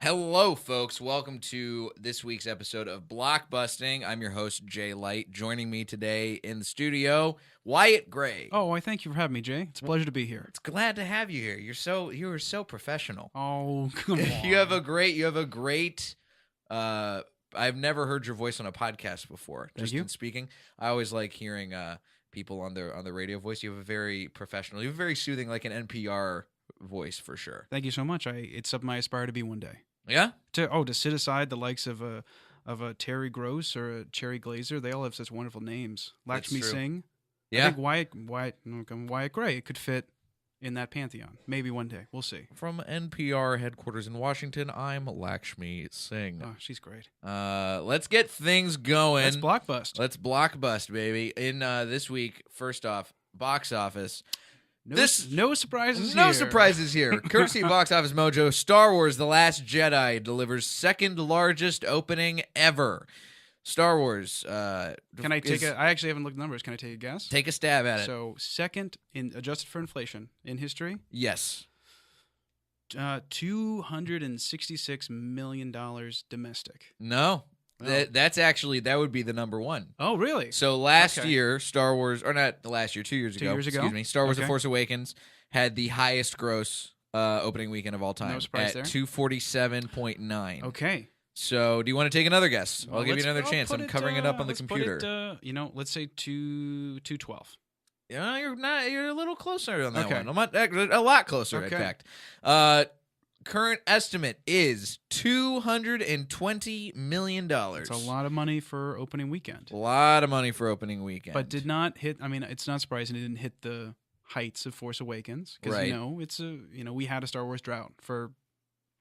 Hello, folks. Welcome to this week's episode of Blockbusting. I'm your host, Jay Light. Joining me today in the studio, Wyatt Gray. Oh, I thank you for having me, Jay. It's a pleasure to be here. It's glad to have you here. You are so professional. Oh, come on. You have a great. I've never heard your voice on a podcast before. Thank you. In speaking, I always like hearing people on the radio voice. You have a very professional. You have a very soothing, like an NPR voice for sure. Thank you so much. It's something I aspire to be one day. Yeah. To sit aside the likes of a Terry Gross or a Cherry Glazer. They all have such wonderful names. Lakshmi That's true. Singh. Yeah. I think Wyatt Gray could fit in that pantheon. Maybe one day. We'll see. From NPR headquarters in Washington, I'm Lakshmi Singh. Oh, she's great. Let's get things going. Let's blockbust. Let's blockbust, baby. In this week, first off, box office. No surprises No here. surprises here. Courtesy of Box Office Mojo, Star Wars The Last Jedi delivers second largest opening ever. Star Wars. Can I take I actually haven't looked at numbers. Can I take a guess? Take a stab at it. So second, adjusted for inflation, in history? Yes. $266 million domestic. No. Oh. That would be the number one. Oh, really? So last year, Star Wars, or not last year, 2 years ago. 2 years ago? Excuse me. Star Wars: The Okay. Force Awakens had the highest gross opening weekend of all time. No surprise at there. 247.9. Okay. So, do you want to take another guess? Well, I'll give you another I'll chance. put I'm covering it up on the let's put computer. Let's say 212. Yeah, you're not. You're a little closer on that Okay. one. I'm not a lot closer, in Okay. fact. Current estimate is $220 million. It's a lot of money for opening weekend. A lot of money for opening weekend. But did not hit. I mean, it's not surprising it didn't hit the heights of Force Awakens because Right. we had a Star Wars drought for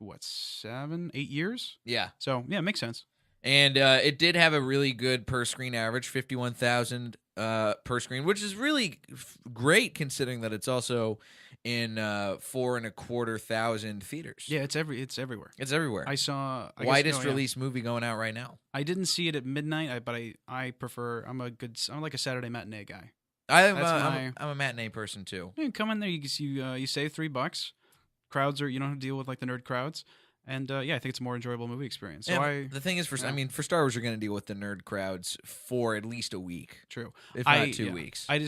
what 7, 8 years. Yeah. So yeah, it makes sense. And it did have a really good per screen average, 51,000 per screen, which is really great considering that it's also in 4,250 theaters. Yeah, it's everywhere. It's everywhere. I saw Widest release movie going out right now. I didn't see it at midnight, but I prefer. I'm like a Saturday matinee guy. I'm That's a matinee person too. You come in there, you save $3. Crowds you don't have to deal with like the nerd crowds, and I think it's a more enjoyable movie experience. So The thing is, for Star Wars, you're going to deal with the nerd crowds for at least a week, true, if not 2 weeks. I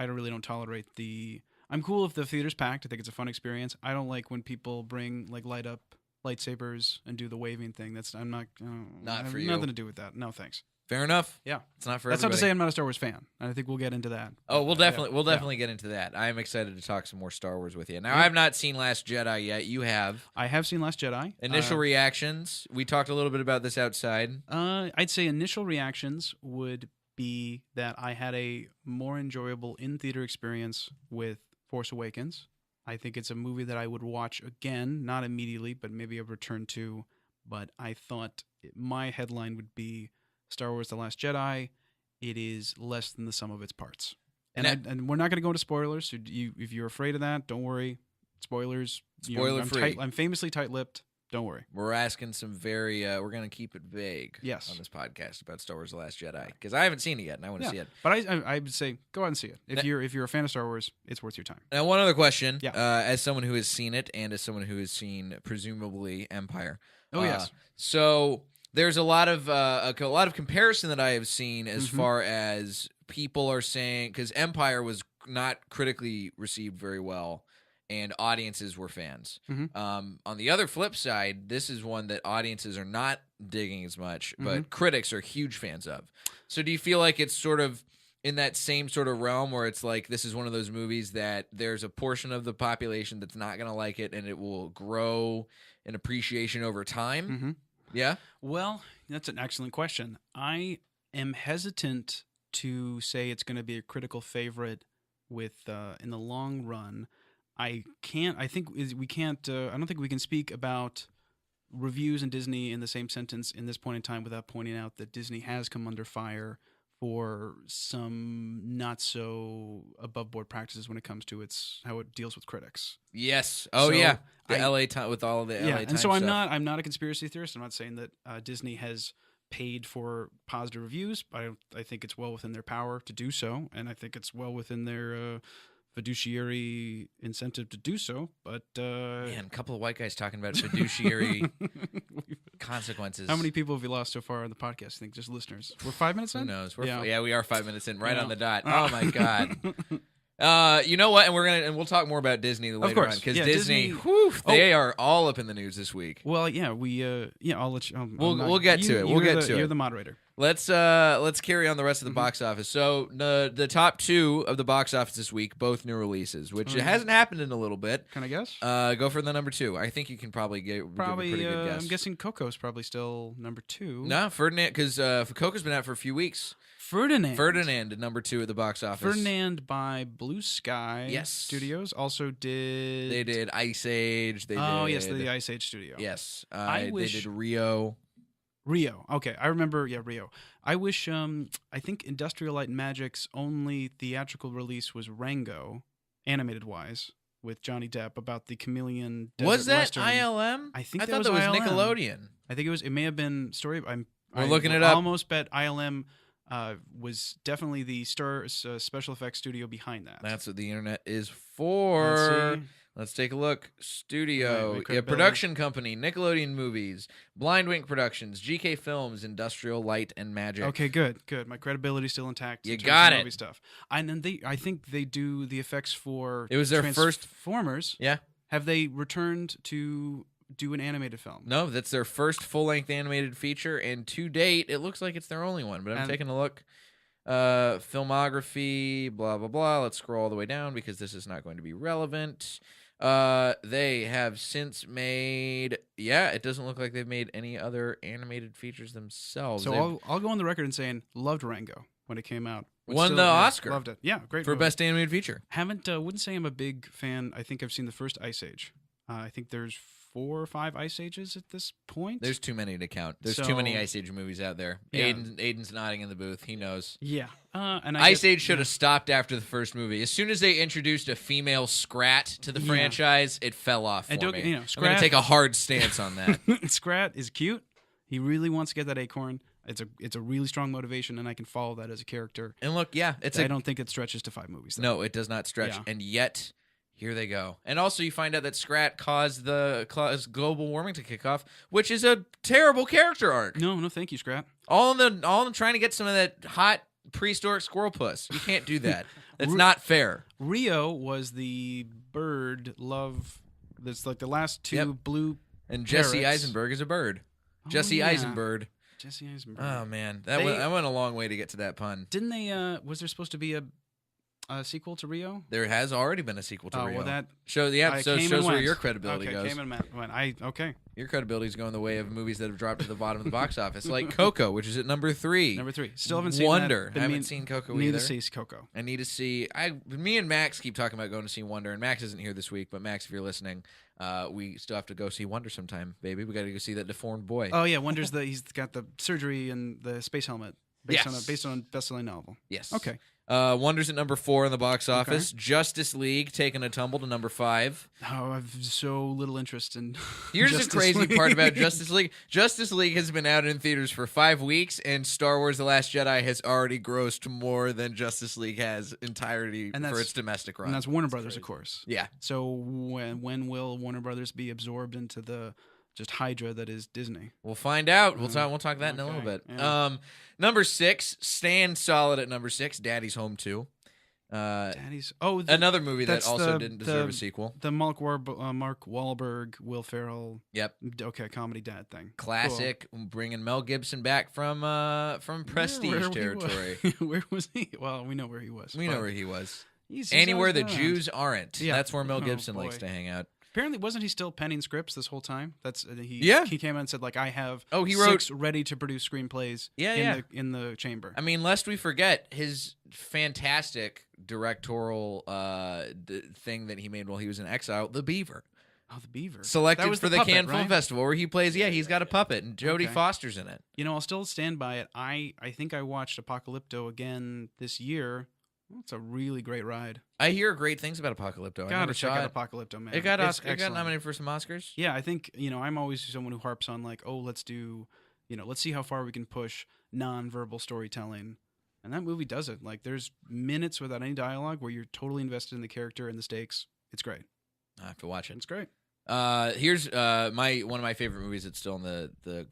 really don't tolerate the. I'm cool if the theater's packed. I think it's a fun experience. I don't like when people bring like light up lightsabers and do the waving thing. I'm not. Not for I have you. Nothing to do with that. No thanks. Fair enough. Yeah, it's not for That's everybody. not to say I'm not a Star Wars fan. I think we'll get into that. Oh, we'll definitely get into that. I am excited to talk some more Star Wars with you. Now, I've not seen Last Jedi yet. You have. I have seen Last Jedi. Initial reactions. We talked a little bit about this outside. I'd say initial reactions would be that I had a more enjoyable in-theater experience with Force Awakens. I think it's a movie that I would watch again, not immediately, but maybe a return to. But I thought my headline would be Star Wars: The Last Jedi. It is less than the sum of its parts. And we're not going to go into spoilers. So if you're afraid of that, don't worry. Spoilers. Spoiler free. I'm famously tight-lipped. Don't worry. We're asking some we're going to keep it vague Yes. on this podcast about Star Wars: The Last Jedi because I haven't seen it yet and I want to see it. But I would say go out and see it. If you're a fan of Star Wars, it's worth your time. Now, one other question. Yeah. As someone who has seen it and as someone who has seen presumably Empire. Oh, yes. So there's a lot of comparison that I have seen as Mm-hmm. far as people are saying because Empire was not critically received very well. And audiences were fans. Mm-hmm. On the other flip side, this is one that audiences are not digging as much, but Mm-hmm. critics are huge fans of. So do you feel like it's sort of in that same sort of realm where it's like this is one of those movies that there's a portion of the population that's not going to like it and it will grow in appreciation over time? Mm-hmm. Yeah? Well, that's an excellent question. I am hesitant to say it's going to be a critical favorite with in the long run. I don't think we can speak about reviews and Disney in the same sentence in this point in time without pointing out that Disney has come under fire for some not so above board practices when it comes to how it deals with critics. Yes. Oh, So yeah. With all of the LA yeah, Times and so I'm stuff. not a conspiracy theorist. I'm not saying that Disney has paid for positive reviews, but I think it's well within their power to do so, and I think it's well within their fiduciary incentive to do so. But Man, a couple of white guys talking about fiduciary Consequences. How many people have we lost so far on the podcast? I think just listeners. We're 5 minutes in? Who knows? Yeah. We are 5 minutes in, right Yeah. on the dot. Oh my god. You know what? And we'll talk more about Disney later on because Yeah, Disney, Disney- whew, they are all up in the news this week. Well, yeah, I'll let you. We'll get to it. We'll get to it. You're the moderator. Let's carry on the rest of the box office. So the top two of the box office this week, both new releases, which hasn't happened in a little bit. Can I guess? Go for the number two. I think you can probably give a pretty good guess. I'm guessing Coco's probably still number 2. No, Ferdinand, because Coco's been out for a few weeks. Ferdinand at number 2 at the box office. Ferdinand by Blue Sky Studios also did. They did Ice Age. Yes, the Ice Age studio. Yes, I wish they did Rio. Okay, I remember. Yeah, Rio. I wish. I think Industrial Light and Magic's only theatrical release was Rango, animated wise, with Johnny Depp about the chameleon. Was that Western. ILM? I think I that thought was that was ILM. Nickelodeon. I think it was. It may have been story. We're looking it up. Almost bet ILM was definitely the special effects studio behind that. That's what the internet is for. Let's take a look. Studio, production company, Nickelodeon Movies, Blind Wink Productions, GK Films, Industrial Light and Magic. Okay, good. My credibility's still intact. You got it. Movie stuff. And then I think they do the effects for. It was their first Transformers. Yeah. Have they returned to do an animated film? No, that's their first full-length animated feature, and to date, it looks like it's their only one. But I'm taking a look. Filmography, blah blah blah. Let's scroll all the way down because this is not going to be relevant. They have since made. Yeah, it doesn't look like they've made any other animated features themselves. So I'll go on the record and saying loved Rango when it came out. Won the Oscar. Loved it. Yeah, great for movie. best animated feature. Wouldn't say I'm a big fan. I think I've seen the first Ice Age. I think there's 4 or 5 Ice Ages at this point. There's too many to count. There's too many Ice Age movies out there. Yeah. Aiden's nodding in the booth. He knows. Yeah. And Ice Age should have stopped after the first movie. As soon as they introduced a female Scrat to the franchise, it fell off for me. I'm going to take a hard stance on that. Scrat is cute. He really wants to get that acorn. It's a really strong motivation, and I can follow that as a character. And look, I don't think it stretches to 5 movies. Though. No, it does not stretch. Yeah. And yet, here they go. And also, you find out that Scrat caused global warming to kick off, which is a terrible character arc. No, thank you, Scrat. All in trying to get some of that hot prehistoric squirrel puss. You can't do that. That's not fair. Rio was the bird love. That's like the last 2 blue. And Jesse Eisenberg is a bird. Jesse Eisenberg. Jesse Eisenberg. Oh man, that went a long way to get to that pun. Didn't they? Was there supposed to be a sequel to Rio? There has already been a sequel to Rio. Well, that shows where your credibility goes. Came and went. Okay. Your credibility is going the way of movies that have dropped to the bottom of the box office, like Coco, which is at number 3. Number 3. Still haven't seen Wonder. That, I haven't seen Coco either. Need to see Coco. I need to see. Me and Max keep talking about going to see Wonder, and Max isn't here this week. But Max, if you're listening, we still have to go see Wonder sometime, baby. We got to go see that deformed boy. Oh yeah, Wonder's he's got the surgery and the space helmet based on a best-selling novel. Yes. Okay. Wonder's at number 4 in the box office. Okay. Justice League taking a tumble to number 5. Oh, I've so little interest in. Here's the crazy part about Justice League. Justice League has been out in theaters for 5 weeks, and Star Wars: The Last Jedi has already grossed more than Justice League has entirety for its domestic run. And that's Warner Brothers, of course. Yeah. So when will Warner Brothers be absorbed into the just Hydra that is Disney? We'll find out. We'll talk that in a little bit. Yeah. Number 6, staying solid at number 6. Daddy's Home 2. Another movie that also didn't deserve a sequel. The Mark Wahlberg, Will Ferrell. Yep. Okay, comedy dad thing. Classic, cool. Bringing Mel Gibson back from prestige territory. Where was he? Well, we know where he was. We know where he was. Anywhere the Jews aren't. Yeah. That's where Mel Gibson likes to hang out. Apparently, wasn't he still penning scripts this whole time? He came out and said, like, I have he wrote 6 ready to produce screenplays in the chamber. I mean, lest we forget his fantastic directorial thing that he made while he was in exile, The Beaver. Oh, The Beaver. Selected for the Cannes Film Festival, where he plays, he's got a puppet, and Jodie Foster's in it. I'll still stand by it. I think I watched Apocalypto again this year. It's a really great ride. I hear great things about Apocalypto. Gotta check out Apocalypto, man. It got nominated for some Oscars. Yeah, I think, I'm always someone who harps on like, let's see how far we can push non-verbal storytelling. And that movie does it. Like, there's minutes without any dialogue where you're totally invested in the character and the stakes. It's great. I have to watch it. It's great. Here's one of my favorite movies that's still in the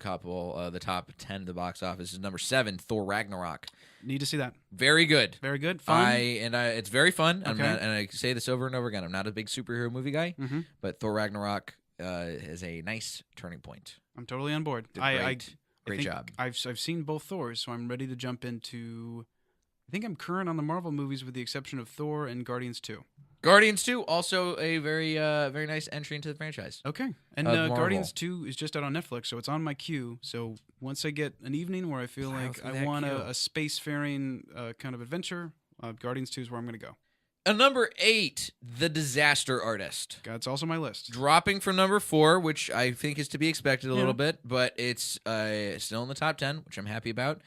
top 10 of the box office is number 7, Thor Ragnarok. Need to see that. Very good. Very good. Fun. It's very fun. Okay. And I say this over and over again. I'm not a big superhero movie guy, but Thor Ragnarok is a nice turning point. I'm totally on board. Great job. I've seen both Thors, so I'm ready to jump into. I think I'm current on the Marvel movies with the exception of Thor and Guardians 2. Guardians 2, also a very very nice entry into the franchise. Okay. And Guardians 2 is just out on Netflix, so it's on my queue. So once I get an evening where I feel like I want a spacefaring kind of adventure, Guardians 2 is where I'm going to go. Number 8, The Disaster Artist. That's also my list. Dropping from number 4, which I think is to be expected a little bit, but it's still in the top 10, which I'm happy about.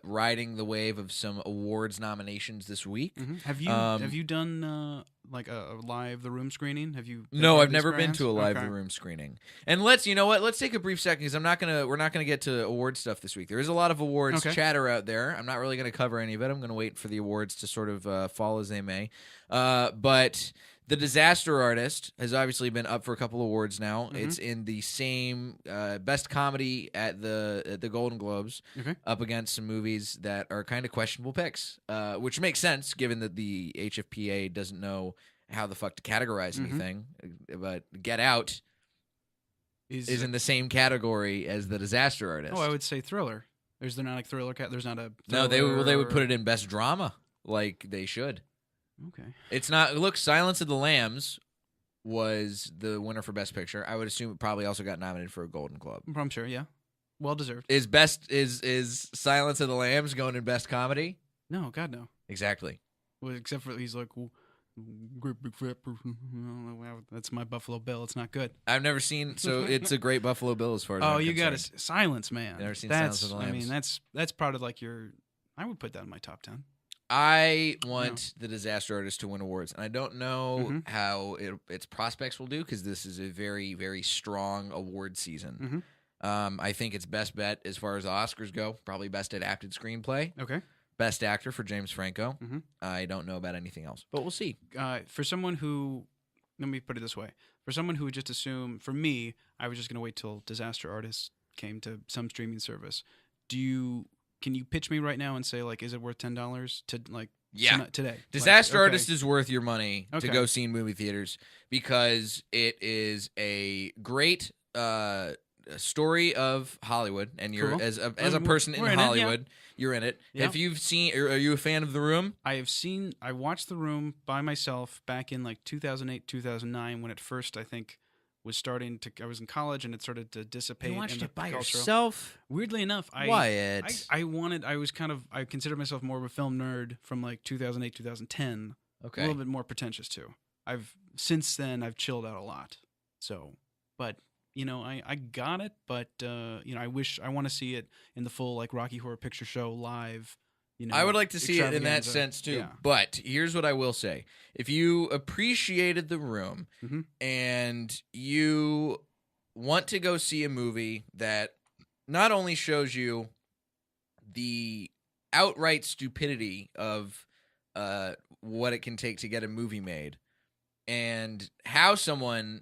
Riding the wave of some awards nominations this week. Have you done like a live The Room screening? Have you? No, I've never been to a live The Room screening. And let's take a brief second because we're not gonna get to award stuff this week. There is a lot of awards chatter out there. I'm not really gonna cover any of it. I'm gonna wait for the awards to sort of fall as they may. But The Disaster Artist has obviously been up for a couple awards now. It's in the same best comedy at the Golden Globes, up against some movies that are kind of questionable picks, which makes sense given that the HFPA doesn't know how the fuck to categorize anything. But Get Out is in the same category as The Disaster Artist. Oh, I would say thriller. There's not a thriller. There's not a thriller. No, they would put it in best drama, like they should. Okay. It's not. Look, Silence of the Lambs was the winner for Best Picture. I would assume it probably also got nominated for a Golden Globe. I'm sure, yeah. Well deserved. Is Silence of the Lambs going in Best Comedy? No, God no. Exactly. Well, except for he's like, great big fat person. That's my Buffalo Bill. It's not good. I've never seen. So it's a great Buffalo Bill as far as. Oh, you got to Silence, man. Never seen Silence of the Lambs. I mean, that's probably like your. I would put that in my top 10. I want The Disaster Artist to win awards, and I don't know how its prospects will do because this is a very, very strong award season. I think its best bet as far as the Oscars go, probably Best Adapted Screenplay. Okay. Best Actor for James Franco. I don't know about anything else, but we'll see. For someone who, let me put it this way, for someone who would just assume, for me, I was just going to wait till Disaster Artist came to some streaming service. Can you pitch me right now and say, like, is it worth $10 to, like, today? Disaster Artist is worth your money to go see in movie theaters because it is a great story of Hollywood, and you're as a person in Hollywood, you're in it. Yeah. If you've seen, are you a fan of The Room? I watched The Room by myself back in, like, 2008, 2009 when it first, I think, was starting to. I was in college, and it started to dissipate. You watched it by yourself? Weirdly enough, Wyatt. I considered myself more of a film nerd from like 2008, 2010. Okay, a little bit more pretentious too. Since then I've chilled out a lot. So, but I got it. But I want to see it in the full like Rocky Horror Picture Show live. I would like to see it in that sense too. Yeah. But here's what I will say. If you appreciated The Room and you want to go see a movie that not only shows you the outright stupidity of what it can take to get a movie made and how someone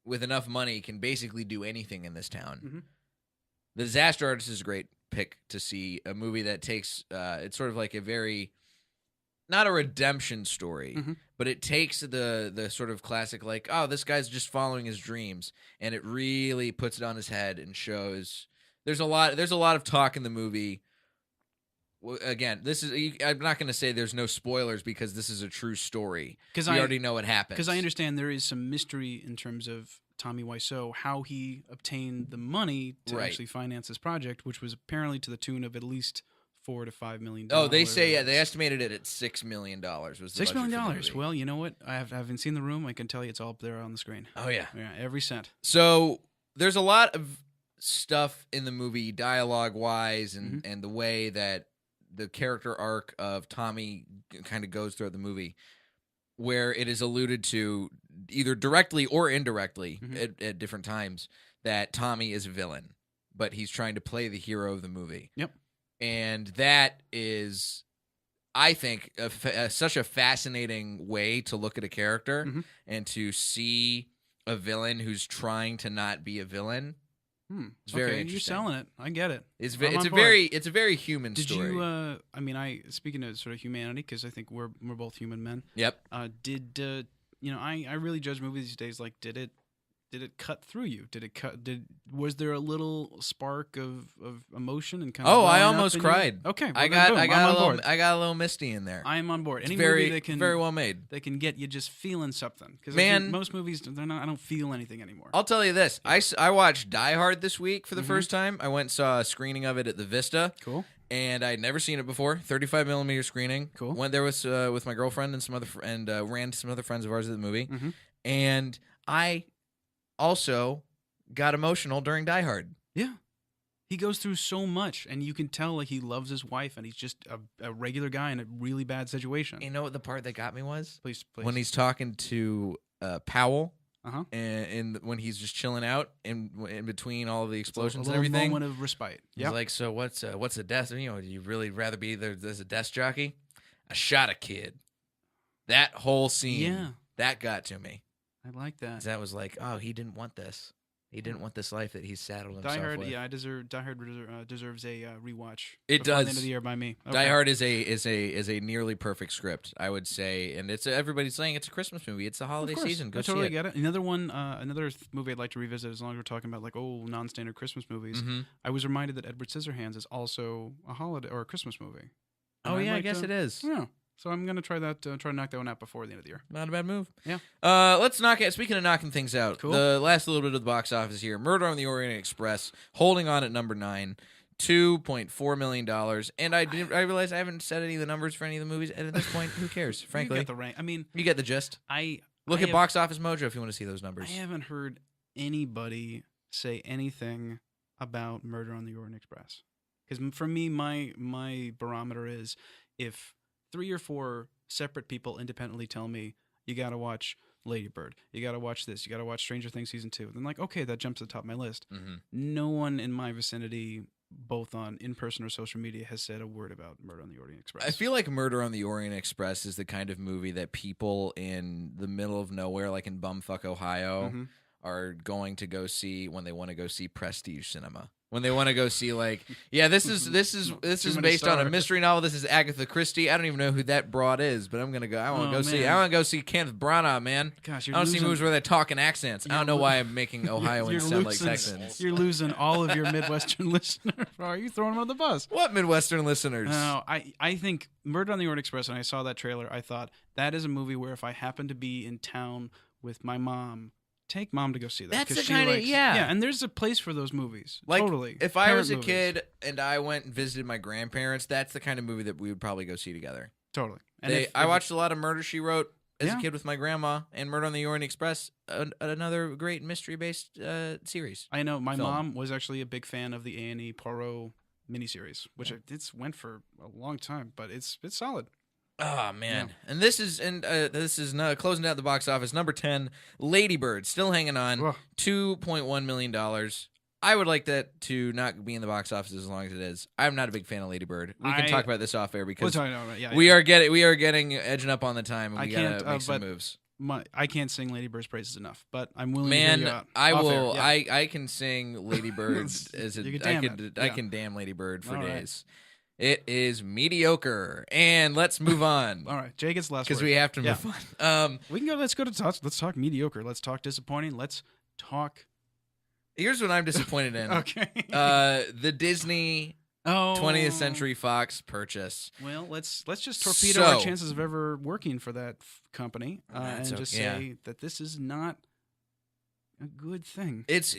with enough money can basically do anything in this town, The Disaster Artist is a great pick to see a movie that takes it's sort of like a very not a redemption story, but it takes the sort of classic like, oh, this guy's just following his dreams, and it really puts it on his head and shows there's a lot of talk in the movie. Again, I'm not going to say there's no spoilers because this is a true story because we already know what happens. Because I understand there is some mystery in terms of Tommy Wiseau, how he obtained the money to actually finance this project, which was apparently to the tune of at least $4 to $5 million. Oh, they say they estimated it at $6 million. Was the $6 million? Well, you know what? I haven't seen The Room. I can tell you it's all up there on the screen. Oh yeah, every cent. So there's a lot of stuff in the movie, dialogue wise, and the way that the character arc of Tommy kind of goes throughout the movie, where it is alluded to either directly or indirectly at different times that Tommy is a villain, but he's trying to play the hero of the movie. Yep. And that is, I think, such a fascinating way to look at a character and to see a villain who's trying to not be a villain. It's very okay, interesting. you're selling it. I get it. It's I'm a on board. very human Did story. you? Speaking of sort of humanity, because I think we're both human men. Yep. I really judge movies these days. Like, did it cut through you? Was there a little spark of emotion and kind of? Oh, I welling up almost in cried. You? Okay, well, I then, boom, I got a little misty in there. I am on board. Any very movie that can very well made. They can get you just feeling something. Because Man, most movies they're not. I don't feel anything anymore. I'll tell you this. I watched Die Hard this week for the first time. I went and saw a screening of it at the Vista. Cool. And I'd never seen it before. 35 millimeter screening. Cool. Went there with my girlfriend and some other ran to some other friends of ours at the movie. And I also got emotional during Die Hard. Yeah. He goes through so much, and you can tell like he loves his wife, and he's just a regular guy in a really bad situation. You know what the part that got me was? Please. When he's talking to Powell, and when he's just chilling out in between all of the explosions a and everything. Moment of respite. He's like, so what's a desk? You know, do you really rather be there as a desk jockey? I shot a kid. That whole scene, that got to me. I like that. That was like, oh, he didn't want this. He didn't want this life that he's saddled himself Die Hard, with. Die Hard deserves a rewatch. It does. The end of the year by me. Okay. Die Hard is a nearly perfect script, I would say, and it's everybody's saying it's a Christmas movie. It's the holiday season. Go I totally see get it. Another one, movie I'd like to revisit. As long as we're talking about like non-standard Christmas movies, I was reminded that Edward Scissorhands is also a holiday or a Christmas movie. Oh yeah, I guess it is. Yeah. So I'm gonna try that. Try to knock that one out before the end of the year. Not a bad move. Yeah. Let's knock it. Speaking of knocking things out, cool. The last little bit of the box office here: Murder on the Orient Express, holding on at number 9, $2.4 million. And I realized I haven't said any of the numbers for any of the movies. And at this point, who cares? Frankly, you get the rank. I mean, you get the gist. Look at Box Office Mojo if you want to see those numbers. I haven't heard anybody say anything about Murder on the Orient Express. Because for me, my barometer is if 3 or 4 separate people independently tell me you got to watch Lady Bird, you got to watch this, you got to watch Stranger Things season 2. Then like, okay, that jumps to the top of my list. No one in my vicinity, both on in person or social media, has said a word about Murder on the Orient Express. I feel like Murder on the Orient Express is the kind of movie that people in the middle of nowhere, like in bumfuck Ohio, are going to go see when they want to go see prestige cinema. When they want to go see, like, yeah, this is based on a mystery novel. This is Agatha Christie. I don't even know who that broad is, but I'm gonna go. I want to go see Kenneth Branagh, man. Gosh, I want to see movies where they talk in accents. I don't know why I'm making Ohioans sound like Texans. You're losing all of your Midwestern listeners. Are you throwing them on the bus? What Midwestern listeners? No, I think Murder on the Orient Express. When I saw that trailer, I thought that is a movie where if I happen to be in town with my mom. Take mom to go see that. That's the kind of yeah, and there's a place for those movies. Like, totally. If I was a kid and I went and visited my grandparents, that's the kind of movie that we would probably go see together. Totally. And I watched a lot of Murder, She Wrote as a kid with my grandma, and Murder on the Orient Express, another great mystery-based series. I know my mom was actually a big fan of the A&E Poirot miniseries, which it's went for a long time, but it's solid. Oh man! Yeah. And this is closing out the box office. Number 10, Lady Bird, still hanging on, $2.1 million. I would like that to not be in the box office as long as it is. I'm not a big fan of Lady Bird. We can talk about this off air because we are getting edging up on the time, and we gotta make some moves. I can't sing Lady Bird's praises enough, but I'm willing. Man, to hear you out. I will. Yeah. I can sing Lady Bird I can damn Lady Bird for days. Right. It is mediocre, and let's move on. All right, Jay gets the last word because we have to move on. We can go. Let's talk mediocre. Let's talk disappointing. Let's talk. Here's what I'm disappointed in. Okay. The Disney 20th Century Fox purchase. Well, let's just torpedo our chances of ever working for that company and just say that this is not a good thing. It's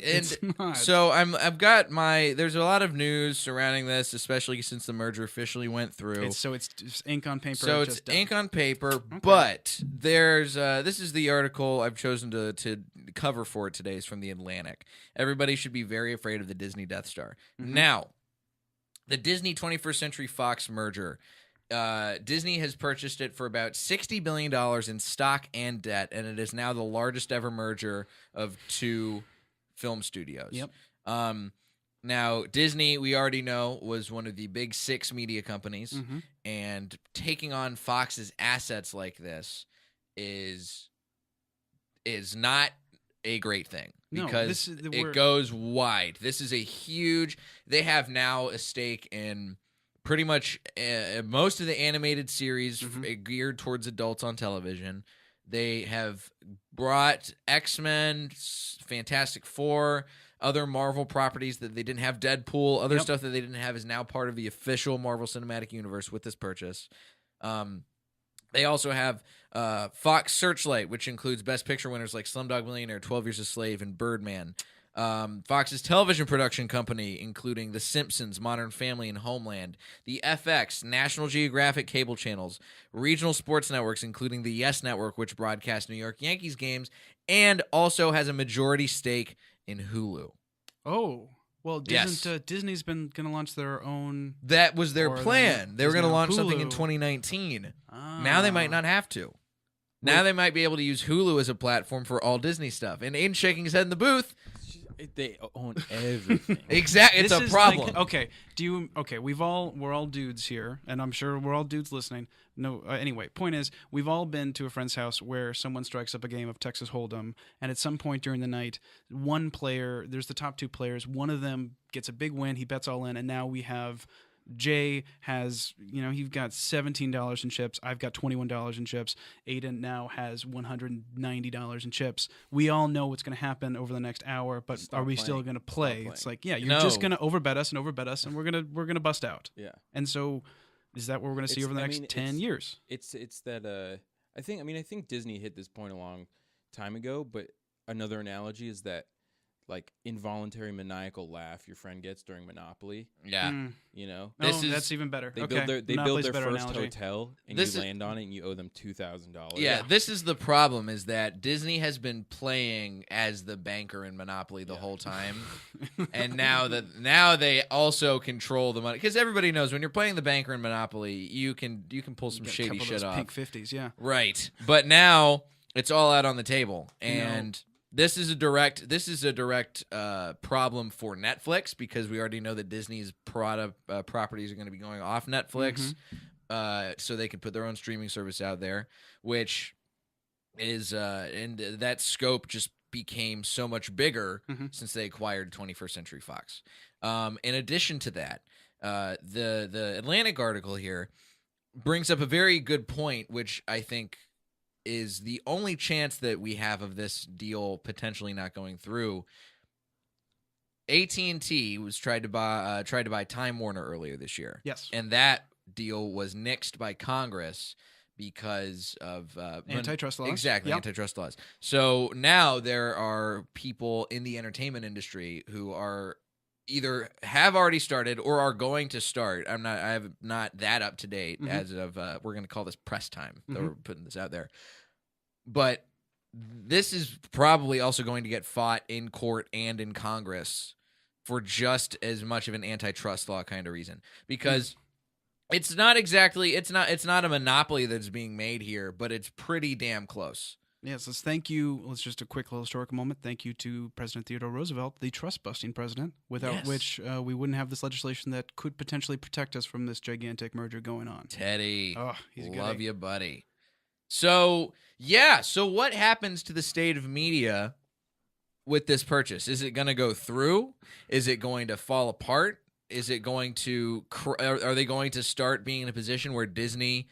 not. So I've got there's a lot of news surrounding this, especially since the merger officially went through. It's just ink on paper. So it's ink on paper, but there's this is the article I've chosen to cover for it today is from the Atlantic. Everybody should be very afraid of the Disney Death Star. Now, the Disney 21st Century Fox merger. Disney has purchased it for about $60 billion in stock and debt, and it is now the largest ever merger of 2 film studios. Yep. Now, Disney, we already know, was one of the big 6 media companies, and taking on Fox's assets like this is not a great thing No, because it goes wide. This is a huge. They have now a stake in pretty much most of the animated series geared towards adults on television. They have brought X-Men, Fantastic Four, other Marvel properties that they didn't have. Deadpool, other stuff that they didn't have is now part of the official Marvel Cinematic Universe with this purchase. They also have Fox Searchlight, which includes Best Picture winners like Slumdog Millionaire, 12 Years a Slave, and Birdman. Fox's television production company, including The Simpsons, Modern Family, and Homeland. The FX, National Geographic cable channels. Regional sports networks, including the Yes Network, which broadcasts New York Yankees games, and also has a majority stake in Hulu. Oh. Well, Disney's been going to launch their own... That was their plan. They were going to launch something in 2019. Now they might not have to. Now they might be able to use Hulu as a platform for all Disney stuff. And Aiden's shaking his head in the booth. They own everything. Exactly. It's a problem. Like, we're all dudes here, and I'm sure we're all dudes listening. No, anyway, point is, we've all been to a friend's house where someone strikes up a game of Texas Hold'em, and at some point during the night, one player, there's the top two players, one of them gets a big win, he bets all in, and now we have... Jay has, he's got $17 in chips. I've got $21 in chips. Aiden now has $190 in chips. We all know what's going to happen over the next hour, but are we still going to play? It's like, you're just going to overbet us, and we're gonna bust out. Yeah. And so, is that what we're going to see over the next 10 years? It's that. I think Disney hit this point a long time ago. But another analogy is that, like, involuntary maniacal laugh your friend gets during Monopoly. Yeah. That's even better. They build their first hotel, and you land on it, and you owe them $2,000. Yeah, this is the problem, is that Disney has been playing as the banker in Monopoly the whole time. And now they also control the money. Because everybody knows when you're playing the banker in Monopoly, you can pull some shady shit off. Pink 50s, yeah. Right. But now it's all out on the table. And... This is a direct problem for Netflix, because we already know that Disney's properties are going to be going off Netflix, so they can put their own streaming service out there, which is and that scope just became so much bigger since they acquired 21st Century Fox. In addition to that, the Atlantic article here brings up a very good point, which I think is the only chance that we have of this deal potentially not going through. AT&T was tried to buy Time Warner earlier this year. Yes, and that deal was nixed by Congress because of antitrust laws. Exactly, antitrust laws. So now there are people in the entertainment industry who are either have already started or are going to start. I have not that up to date as of we're going to call this press time that we're putting this out there. But this is probably also going to get fought in court and in Congress for just as much of an antitrust law kind of reason, because it's not a monopoly that's being made here, but it's pretty damn close. Yes, thank you. Let's just a quick little historical moment. Thank you to President Theodore Roosevelt, the trust-busting president, without which we wouldn't have this legislation that could potentially protect us from this gigantic merger going on. Teddy, he's a love you, buddy. So what happens to the state of media with this purchase? Is it going to go through? Is it going to fall apart? Is it going to? Are they going to start being in a position where Disney?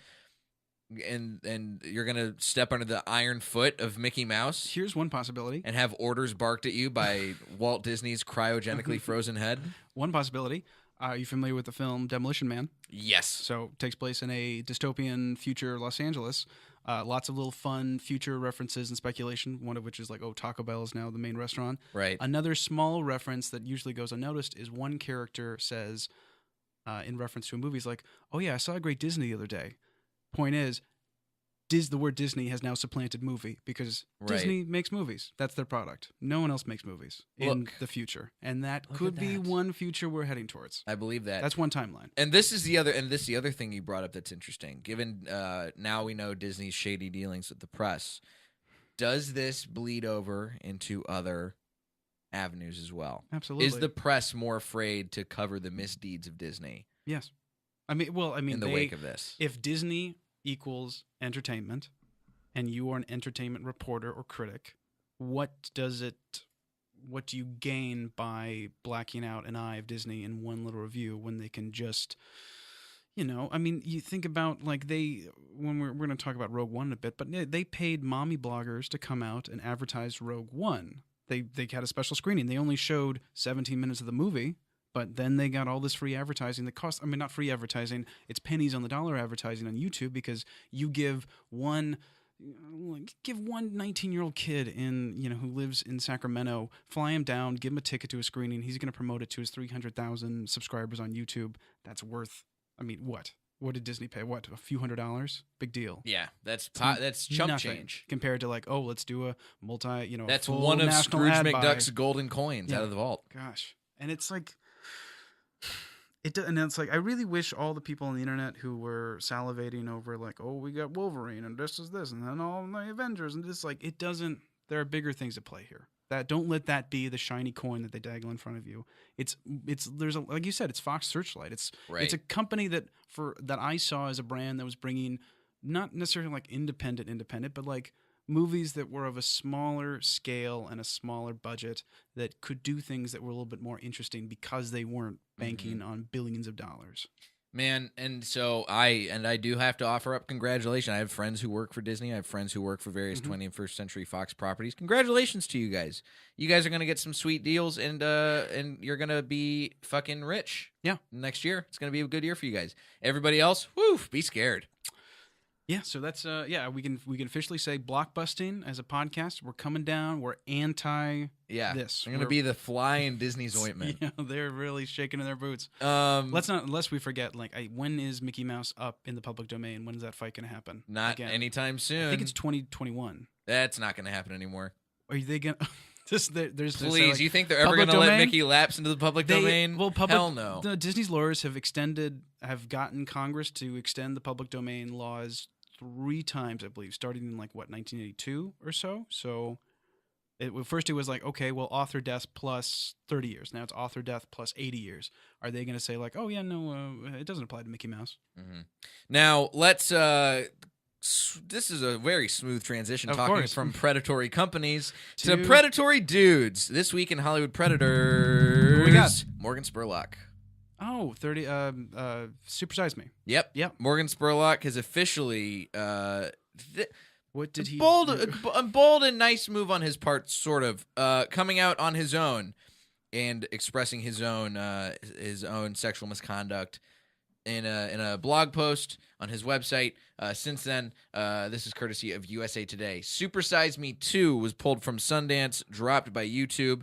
And you're going to step under the iron foot of Mickey Mouse? Here's one possibility. And have orders barked at you by Walt Disney's cryogenically frozen head? One possibility. Are you familiar with the film Demolition Man? Yes. So it takes place in a dystopian future Los Angeles. Lots of little fun future references and speculation, one of which is like, Taco Bell is now the main restaurant. Right. Another small reference that usually goes unnoticed is one character says, in reference to a movie, is like, oh yeah, I saw a great Disney the other day. Point is, the word Disney has now supplanted movie, because Disney makes movies. That's their product. No one else makes movies in the future, and that could be one future we're heading towards. I believe that. That's one timeline. And this is the other thing you brought up that's interesting. Given now we know Disney's shady dealings with the press, does this bleed over into other avenues as well? Absolutely. Is the press more afraid to cover the misdeeds of Disney? Yes. In the wake of this, if Disney equals entertainment, and you are an entertainment reporter or critic, what do you gain by blacking out an eye of Disney in one little review when they can just, I mean, you think about like when we're going to talk about Rogue One in a bit, but they paid mommy bloggers to come out and advertise Rogue One. They had a special screening. They only showed 17 minutes of the movie, but then they got all this free advertising that costs, I mean, not free advertising, it's pennies on the dollar advertising on YouTube, because you give one 19-year-old kid who lives in Sacramento, fly him down, give him a ticket to a screening. He's going to promote it to his 300,000 subscribers on YouTube. That's worth, I mean, what? What did Disney pay? What, a few $100s? Big deal. Yeah, that's chump Nothing change compared to like, oh, let's do a multi, that's full one of national Scrooge ad buy. McDuck's golden coins out of the vault. Gosh, and it's like, and it's like, I really wish all the people on the internet who were salivating over like, oh, we got Wolverine and this is this, and then all the Avengers, and just like, it doesn't. There are bigger things at play here. That don't let that be the shiny coin that they dangle in front of you. Like you said, it's Fox Searchlight. It's a company that I saw as a brand that was bringing not necessarily like independent, but like movies that were of a smaller scale and a smaller budget that could do things that were a little bit more interesting because they weren't banking on billions of dollars. Man, and so I do have to offer up congratulations. I have friends who work for Disney. I have friends who work for various 21st Century Fox properties. Congratulations to you guys. You guys are going to get some sweet deals, and you're going to be fucking rich. Yeah. Next year. It's going to be a good year for you guys. Everybody else, woo, be scared. Yeah, so that's we can officially say Blockbusting as a podcast. We're coming down. We're anti this. We're going to be the fly in Disney's ointment. Yeah, they're really shaking in their boots. Unless we forget, like, when is Mickey Mouse up in the public domain? When is that fight going to happen? Not anytime soon. I think it's 2021. That's not going to happen anymore. Are they going to... Please, you think they're ever going to let Mickey lapse into the public domain? Well, hell no. Disney's lawyers have gotten Congress to extend the public domain laws 3 times, I believe, starting in 1982 or so. So first it was like, okay, well, author death plus 30 years. Now it's author death plus 80 years. Are they going to say like, oh yeah, no, it doesn't apply to Mickey Mouse? Mm-hmm. Now let's. This is a very smooth transition, talking from predatory companies to predatory dudes. This week in Hollywood Predators, we got Morgan Spurlock. Oh, 30. Supersize Me. Yep. Morgan Spurlock has officially. What did he? A bold and nice move on his part, sort of. Coming out on his own and expressing his own sexual misconduct in a blog post on his website. Since then, this is courtesy of USA Today. Super Size Me 2 was pulled from Sundance, dropped by YouTube.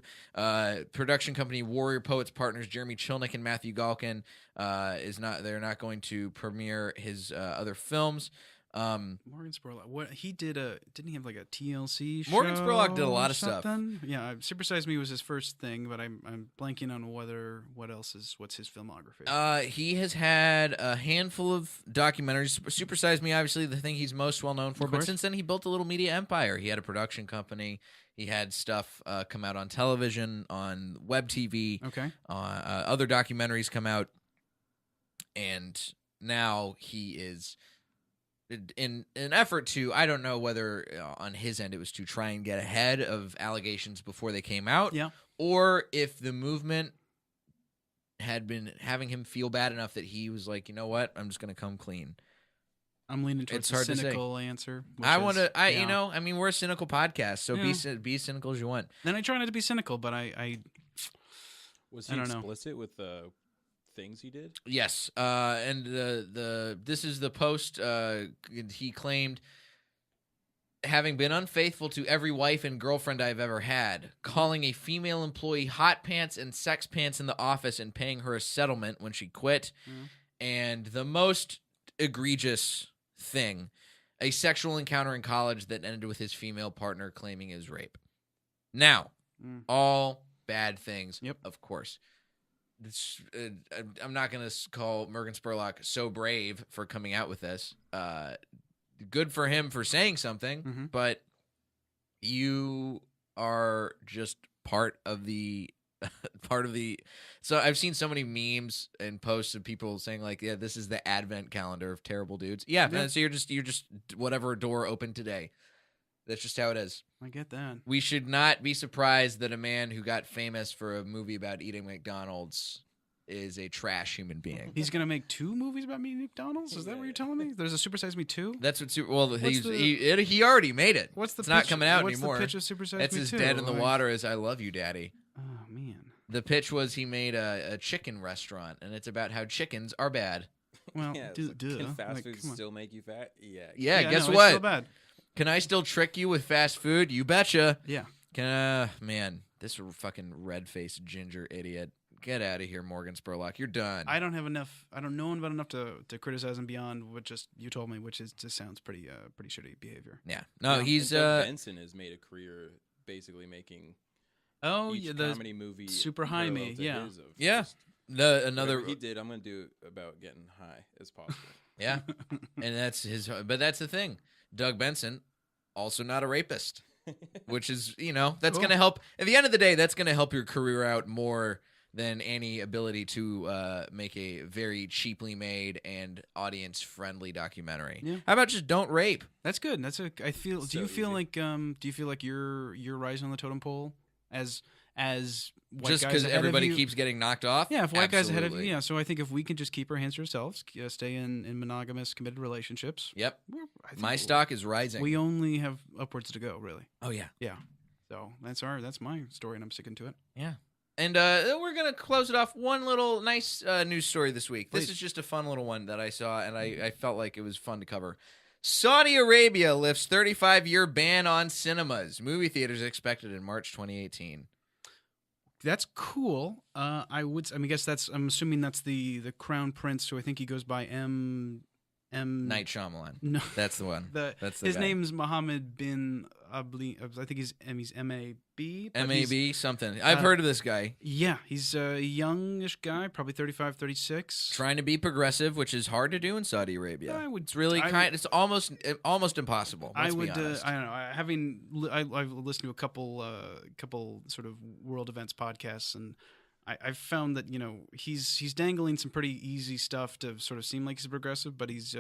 Production company Warrior Poets partners Jeremy Chilnick and Matthew Galkin they're not going to premiere his other films. Morgan Spurlock. What he did? Didn't he have like a TLC show? Morgan Spurlock did a lot of stuff. Yeah, Super Size Me was his first thing, but I'm blanking on what's his filmography. He has had a handful of documentaries. Super Size Me, obviously, the thing he's most well known for. But since then, he built a little media empire. He had a production company. He had stuff come out on television, on web TV. Okay. Other documentaries come out, and now he is. In an effort to, I don't know whether on his end it was to try and get ahead of allegations before they came out, or if the movement had been having him feel bad enough that he was like, you know what, I'm just going to come clean. I'm leaning towards the cynical answer. I mean, we're a cynical podcast, so be as cynical as you want. Then I try not to be cynical, but I was he explicit with the things he did? Yes, and this is the post. He claimed, having been unfaithful to every wife and girlfriend I've ever had, calling a female employee hot pants and sex pants in the office and paying her a settlement when she quit, and the most egregious thing, a sexual encounter in college that ended with his female partner claiming it was rape. Now, all bad things, of course. I'm not going to call Morgan Spurlock so brave for coming out with this. Good for him for saying something, but you are just part of the So I've seen so many memes and posts of people saying like, yeah, this is the advent calendar of terrible dudes. Yeah. So you're just whatever door opened today. That's just how it is. I get that. We should not be surprised that a man who got famous for a movie about eating McDonald's is a trash human being. He's gonna make 2 movies about me McDonald's. Is that what you're telling me? There's a Super Size Me 2. That's what. He already made it. What's the? It's not coming out anymore. What's the pitch of Super Size That's Me as 2? dead in the water as I love you, Daddy. Oh man. The pitch was he made a chicken restaurant, and it's about how chickens are bad. Well, Yeah, duh. can fast Like, food come on. still make you fat? Yeah. Yeah, no, guess it's what? still bad. Can I still trick you with fast food? You betcha. Yeah. Man, this fucking red-faced ginger idiot. Get out of here, Morgan Spurlock. You're done. I don't have enough. I don't know about enough to criticize him beyond what just you told me, which is just sounds pretty shitty behavior. Yeah. No, Yeah. he's And Doug Benson has made a career basically making each the comedy movie Super parallel Jaime, to yeah. his of Yeah. just another whatever he did. I'm gonna do about getting high as possible. yeah, and that's his. But that's the thing. Doug Benson, also not a rapist, which is that's Cool. gonna help. At the end of the day, that's gonna help your career out more than any ability to make a very cheaply made and audience friendly documentary. Yeah. How about just don't rape? That's good. That's a. I feel. It's Do you so feel easy. like you're rising on the totem pole as white Just guys because ahead of everybody you? keeps getting knocked off. Yeah, if white guys ahead of you. Absolutely. Yeah, so I think if we can just keep our hands to ourselves, stay in monogamous committed relationships. Yep. I think My stock is rising. We only have upwards to go, really. Oh yeah. Yeah. So that's my story, and I'm sticking to it. Yeah. And we're going to close it off one little nice news story this week. This Please. is just a fun little one that I saw, and I felt like it was fun to cover. Saudi Arabia lifts 35-year ban on cinemas. Movie theaters expected in March 2018. That's cool. I'm assuming that's the crown prince, who I think he goes by M. Night Shyamalan. No, That's the one. That's the his guy. name's Mohammed bin Abli. I think he's M.A.B. but he's- MAB something. I've heard of this guy. Yeah, he's a youngish guy, probably 35, 36. Trying to be progressive, which is hard to do in Saudi Arabia. It's really it's almost impossible. Let's be honest. I don't know. I've listened to a couple sort of world events podcasts, and I've found that he's dangling some pretty easy stuff to sort of seem like he's progressive, but he's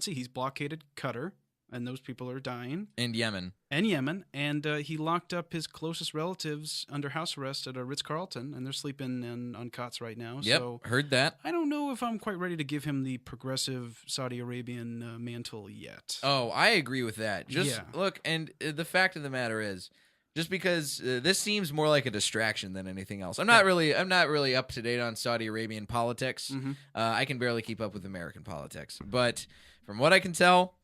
he's blockaded Qatar, and those people are dying. In Yemen. And Yemen, and he locked up his closest relatives under house arrest at a Ritz-Carlton, and they're sleeping on cots right now. Yep, So heard that. I don't know if I'm quite ready to give him the progressive Saudi Arabian mantle yet. Oh, I agree with that. Just Yeah. look, and the fact of the matter is, just because this seems more like a distraction than anything else. I'm not really up to date on Saudi Arabian politics. Mhm. I can barely keep up with American politics, but from what I can tell,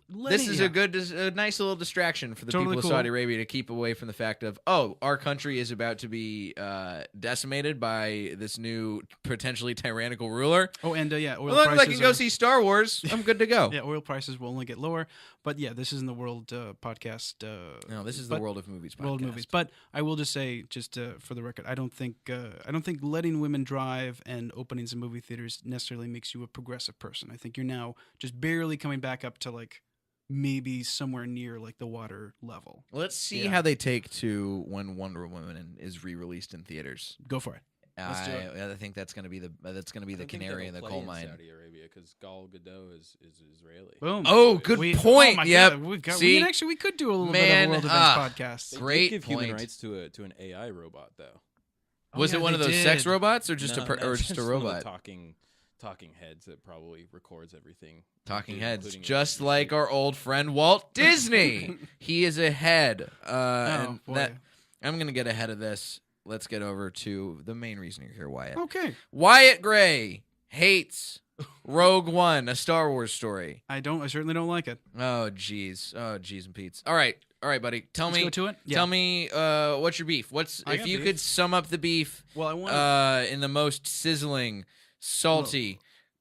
this is a nice little distraction for the Totally people of cool. Saudi Arabia to keep away from the fact of, our country is about to be decimated by this new potentially tyrannical ruler. Oh, and oil As long as I prices can go are- see Star Wars, I'm good to go. Yeah, oil prices will only get lower. But yeah, this isn't the world podcast. No, this is the World of Movies podcast. World movies. But I will just say, for the record, I don't think letting women drive and opening some movie theaters necessarily makes you a progressive person. I think you're now just barely coming back up to like maybe somewhere near like the water level. Let's see Yeah. how they take to when Wonder Woman is re-released in theaters. Go for it. Let's do it. I think that's going to be the canary in the coal mine. Saudi Arabia, because Gal Gadot is Israeli. Boom. Oh, good point. Oh my Yep. God, See? we could do a little Man, bit of a world events podcast. They Great did give point. human rights to an AI robot though. Was Oh, it yeah, one of they those sex did. robots or just No, or just a one of the robot? talking heads that probably records everything. Talking including- heads, including just your like our old friend Walt Disney. He is a head. And boy. that, I'm going to get ahead of this. Let's get over to the main reason you're here, Wyatt. Okay. Wyatt Gray hates Rogue One, a Star Wars story. I certainly don't like it. Oh, jeez. And Pete's. All right, buddy. Let's go to it. Yeah. Tell me, what's your beef? I If got you beef. could sum up the beef Well, I want in the most sizzling, salty,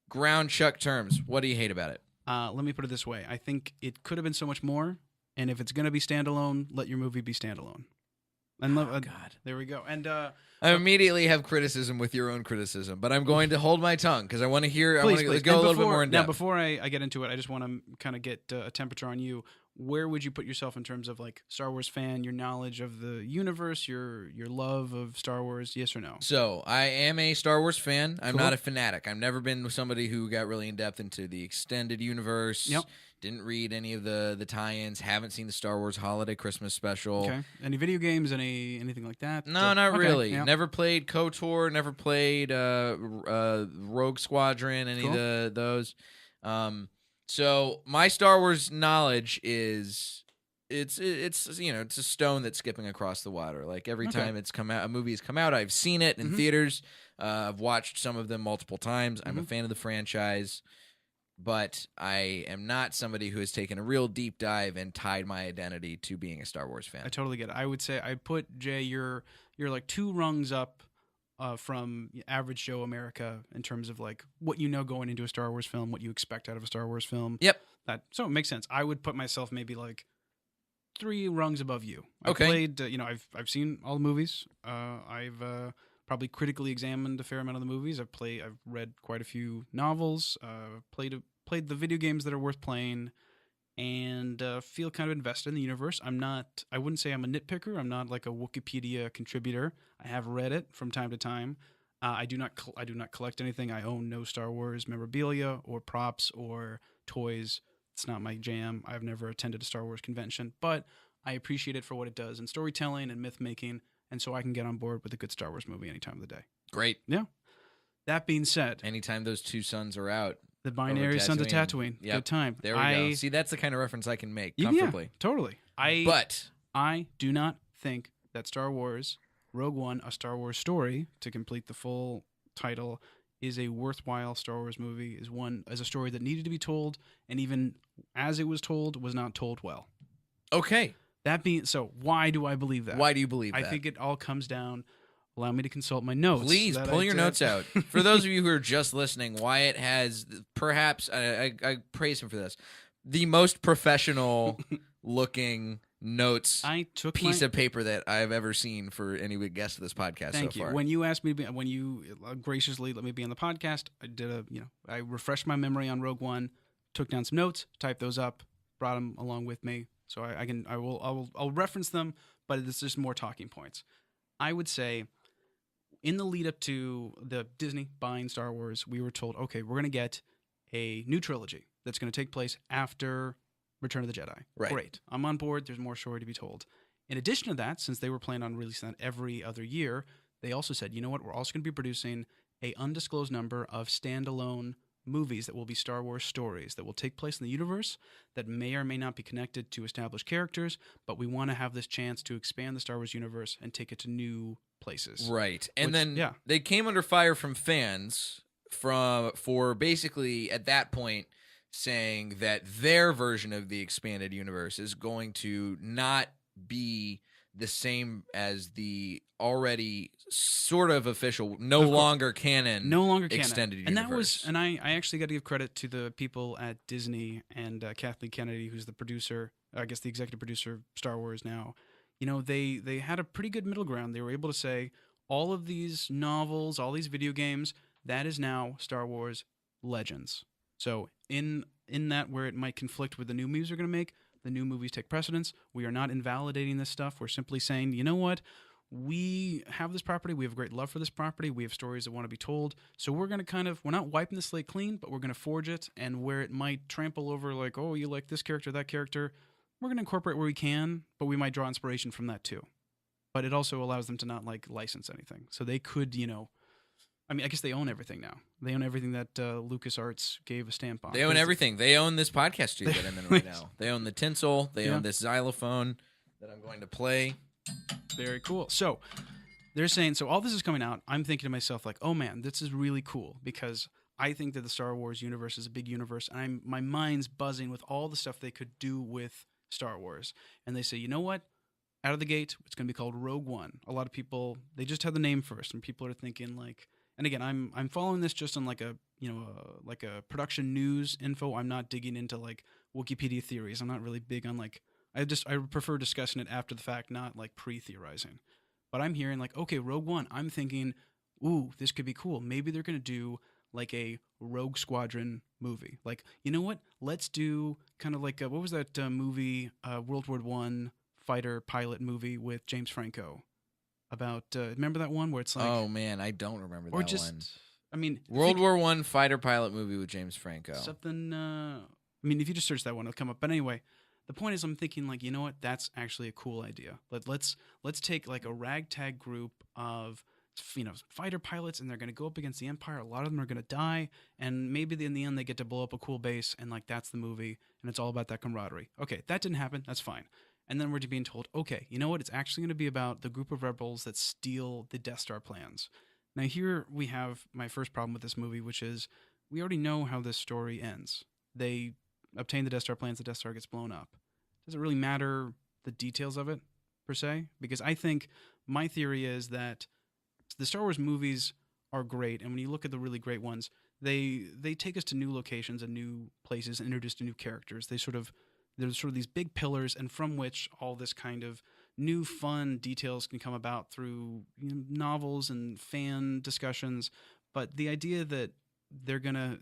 ground chuck terms? What do you hate about it? let me put it this way. I think it could have been so much more, and if it's going to be standalone, let your movie be standalone. And God. there we go. And I immediately have criticism with your own criticism, but I'm going to hold my tongue because I want to hear. I want to please. go a And little bit before- more in Now, depth. before I get into it, I just want to kind of get a temperature on you. Where would you put yourself in terms of like Star Wars fan, your knowledge of the universe, your love of Star Wars? Yes or no? So I am a Star Wars fan. I'm Cool. not a fanatic. I've never been somebody who got really in depth into the extended universe. Yep. Didn't read any of the tie-ins. Haven't seen the Star Wars Holiday Christmas Special. Okay. Any video games? Anything like that? No, not Okay, really. yeah. Never played KOTOR. Never played Rogue Squadron. Any Cool. of those. So my Star Wars knowledge is it's it's a stone that's skipping across the water. Like every Okay. time it's come out, a movie has come out, I've seen it in Mhm. theaters. I've watched some of them multiple times. I'm a Mhm. fan of the franchise. But I am not somebody who has taken a real deep dive and tied my identity to being a Star Wars fan. I totally get it. I would say I put Jay, you're like 2 rungs up from average Joe America in terms of like what you know going into a Star Wars film, what you expect out of a Star Wars film. Yep. So it makes sense. I would put myself maybe like 3 rungs above you. Okay. I played, I've seen all the movies. I've probably critically examined a fair amount of the movies. I've read quite a few novels. Played the video games that are worth playing, and feel kind of invested in the universe. I wouldn't say I'm a nitpicker. I'm not like a Wikipedia contributor. I have read it from time to time. I do not collect anything. I own no Star Wars memorabilia or props or toys. It's not my jam. I've never attended a Star Wars convention, but I appreciate it for what it does in storytelling and myth making, and so I can get on board with a good Star Wars movie any time of the day. Great. That being said, Anytime those 2 suns are out, the binary Sons of Tatooine. Tatooine. Yep. Good time. there we go. See, that's the kind of reference I can make Yeah, comfortably. totally. But I do not think that Star Wars Rogue One, A Star Wars Story, to complete the full title, is a worthwhile Star Wars movie, is a story that needed to be told, and even as it was told, was not told well. okay, So why do I believe that? why do you believe I that? think it all comes down. Allow me to consult my notes. Please that pull I your did. notes out. For those of you who are just listening, Wyatt has perhaps, I praise him for this, the most professional looking notes I took piece of paper that I've ever seen for any guest of this podcast Thank so you. far. When you asked me, when you graciously let me be on the podcast, I did I refreshed my memory on Rogue One, took down some notes, typed those up, brought them along with me, so I'll reference them, but it's just more talking points. I would say, in the lead up to the Disney buying Star Wars, we were told, okay, we're going to get a new trilogy that's going to take place after Return of the Jedi. Right. Great. I'm on board. There's more story to be told. In addition to that, since they were planning on releasing that every other year, they also said, you know what, we're also going to be producing a undisclosed number of standalone movies that will be Star Wars stories that will take place in the universe that may or may not be connected to established characters, but we want to have this chance to expand the Star Wars universe and take it to new places. Right. And Which- then yeah. they came under fire from fans for basically at that point saying that their version of the expanded universe is going to not be the same as the already sort of official, no Of course. longer canon, extended and universe. that was, and I actually got to give credit to the people at Disney and Kathleen Kennedy, who's the producer, I guess the executive producer of Star Wars now. They had a pretty good middle ground. They were able to say all of these novels, all these video games, that is now Star Wars Legends. So in that where it might conflict with the new movies we're going to make, the new movies take precedence. We are not invalidating this stuff. We're simply saying, you know what? We have this property. We have a great love for this property. We have stories that want to be told. So we're going to we're not wiping the slate clean, but we're going to forge it. And where it might trample over like, oh, you like this character, that character, we're going to incorporate where we can, but we might draw inspiration from that too. But it also allows them to not license anything. So they could, I guess they own everything now. They own everything that LucasArts gave a stamp on. They own everything. They own this podcast studio that I'm in right now. They own the tinsel. They own this xylophone that I'm going to play. Very cool. So they're saying, so all this is coming out. I'm thinking to myself like, oh man, this is really cool because I think that the Star Wars universe is a big universe, and my mind's buzzing with all the stuff they could do with Star Wars. And they say, you know what? Out of the gate, it's going to be called Rogue One. A lot of people, they just have the name first, and people are thinking like. And again, I'm following this just on like a production news info. I'm not digging into like Wikipedia theories. I'm not really big on like I prefer discussing it after the fact, not like pre-theorizing. But I'm hearing like, okay, Rogue One. I'm thinking, ooh, this could be cool. Maybe they're gonna do like a Rogue Squadron movie. Like, you know what? Let's do kind of like what was that movie? World War I fighter pilot movie with James Franco. About remember that one where it's like, Oh man, I don't remember that one. I mean, World War I fighter pilot movie with James Franco. something I mean, if you just search that one, it'll come up. But anyway, the point is, I'm thinking like, you know what? That's actually a cool idea. Let's take like a ragtag group of fighter pilots, and they're going to go up against the Empire. A lot of them are going to die, and maybe in the end they get to blow up a cool base, and like that's the movie, and it's all about that camaraderie. Okay, that didn't happen. That's fine. And then we're being told, okay, you know what? It's actually going to be about the group of rebels that steal the Death Star plans. Now here we have my first problem with this movie, which is we already know how this story ends. They obtain the Death Star plans, the Death Star gets blown up. Does it really matter the details of it, per se? Because I think my theory is that the Star Wars movies are great, and when you look at the really great ones, they take us to new locations and new places and introduce to new characters. There's sort of these big pillars, and from which all this kind of new fun details can come about through novels and fan discussions. But the idea that they're gonna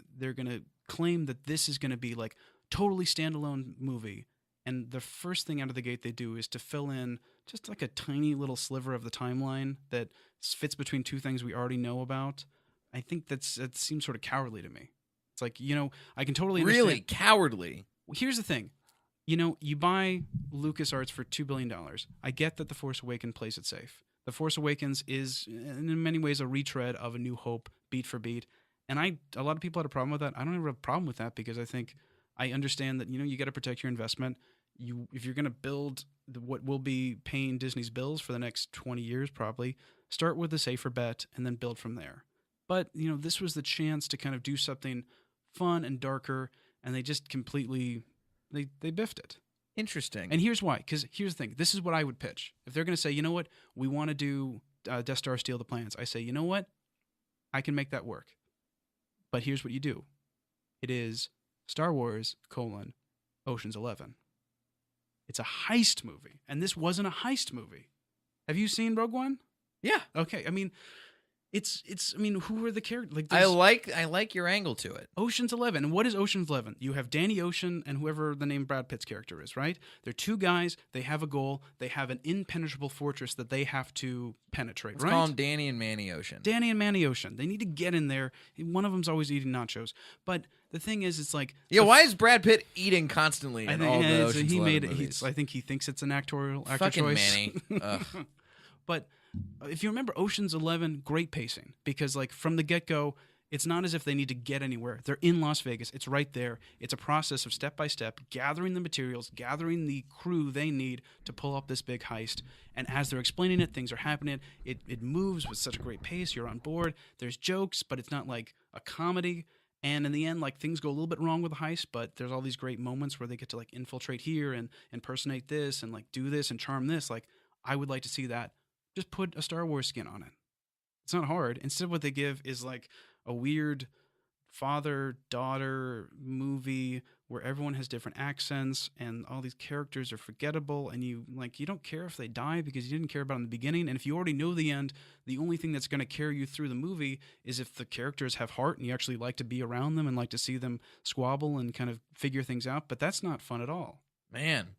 claim that this is gonna be like totally standalone movie, and the first thing out of the gate they do is to fill in just like a tiny little sliver of the timeline that fits between two things we already know about. I think that seems sort of cowardly to me. It's like, I can totally understand. Really cowardly. Well, here's the thing. You buy LucasArts for $2 billion. I get that The Force Awakens plays it safe. The Force Awakens is, in many ways, a retread of A New Hope, beat for beat. And a lot of people had a problem with that. I don't have a problem with that because I understand that, you got to protect your investment. If you're going to build what will be paying Disney's bills for the next 20 years, probably, start with a safer bet and then build from there. But, this was the chance to kind of do something fun and darker, and they just completely, they biffed it. Interesting. And here's why, because here's the thing. This is what I would pitch. If they're going to say, you know what, we want to do Death Star steal the plans, I say, you know what, I can make that work. But here's what you do. It is Star Wars, Ocean's 11. It's a heist movie, and this wasn't a heist movie. Have you seen Rogue One? Yeah. Okay. I mean, who are the characters? Like, I like your angle to it. Ocean's 11. And what is Ocean's 11? You have Danny Ocean and whoever the name Brad Pitt's character is, right? They're two guys. They have a goal. They have an impenetrable fortress that they have to penetrate, Let's right? call them Danny and Manny Ocean. Danny and Manny Ocean. They need to get in there. One of them's always eating nachos. But the thing is, it's like... Yeah, why is Brad Pitt eating constantly in all the Ocean's 11 movies? I think he thinks it's an actor Fucking choice. Manny. But if you remember Ocean's 11, great pacing. Because like from the get-go, it's not as if they need to get anywhere. They're in Las Vegas. It's right there. It's a process of step by step, gathering the materials, gathering the crew they need to pull up this big heist. And as they're explaining it, things are happening. It moves with such a great pace. You're on board. There's jokes, but it's not like a comedy. And in the end, like things go a little bit wrong with the heist, but there's all these great moments where they get to like infiltrate here and impersonate this and like do this and charm this. Like I would like to see that. Just put a Star Wars skin on it. It's not hard. Instead, what they give is like a weird father-daughter movie where everyone has different accents and all these characters are forgettable, and you don't care if they die because you didn't care about them in the beginning. And if you already know the end, the only thing that's going to carry you through the movie is if the characters have heart and you actually like to be around them and like to see them squabble and kind of figure things out. But that's not fun at all. Man,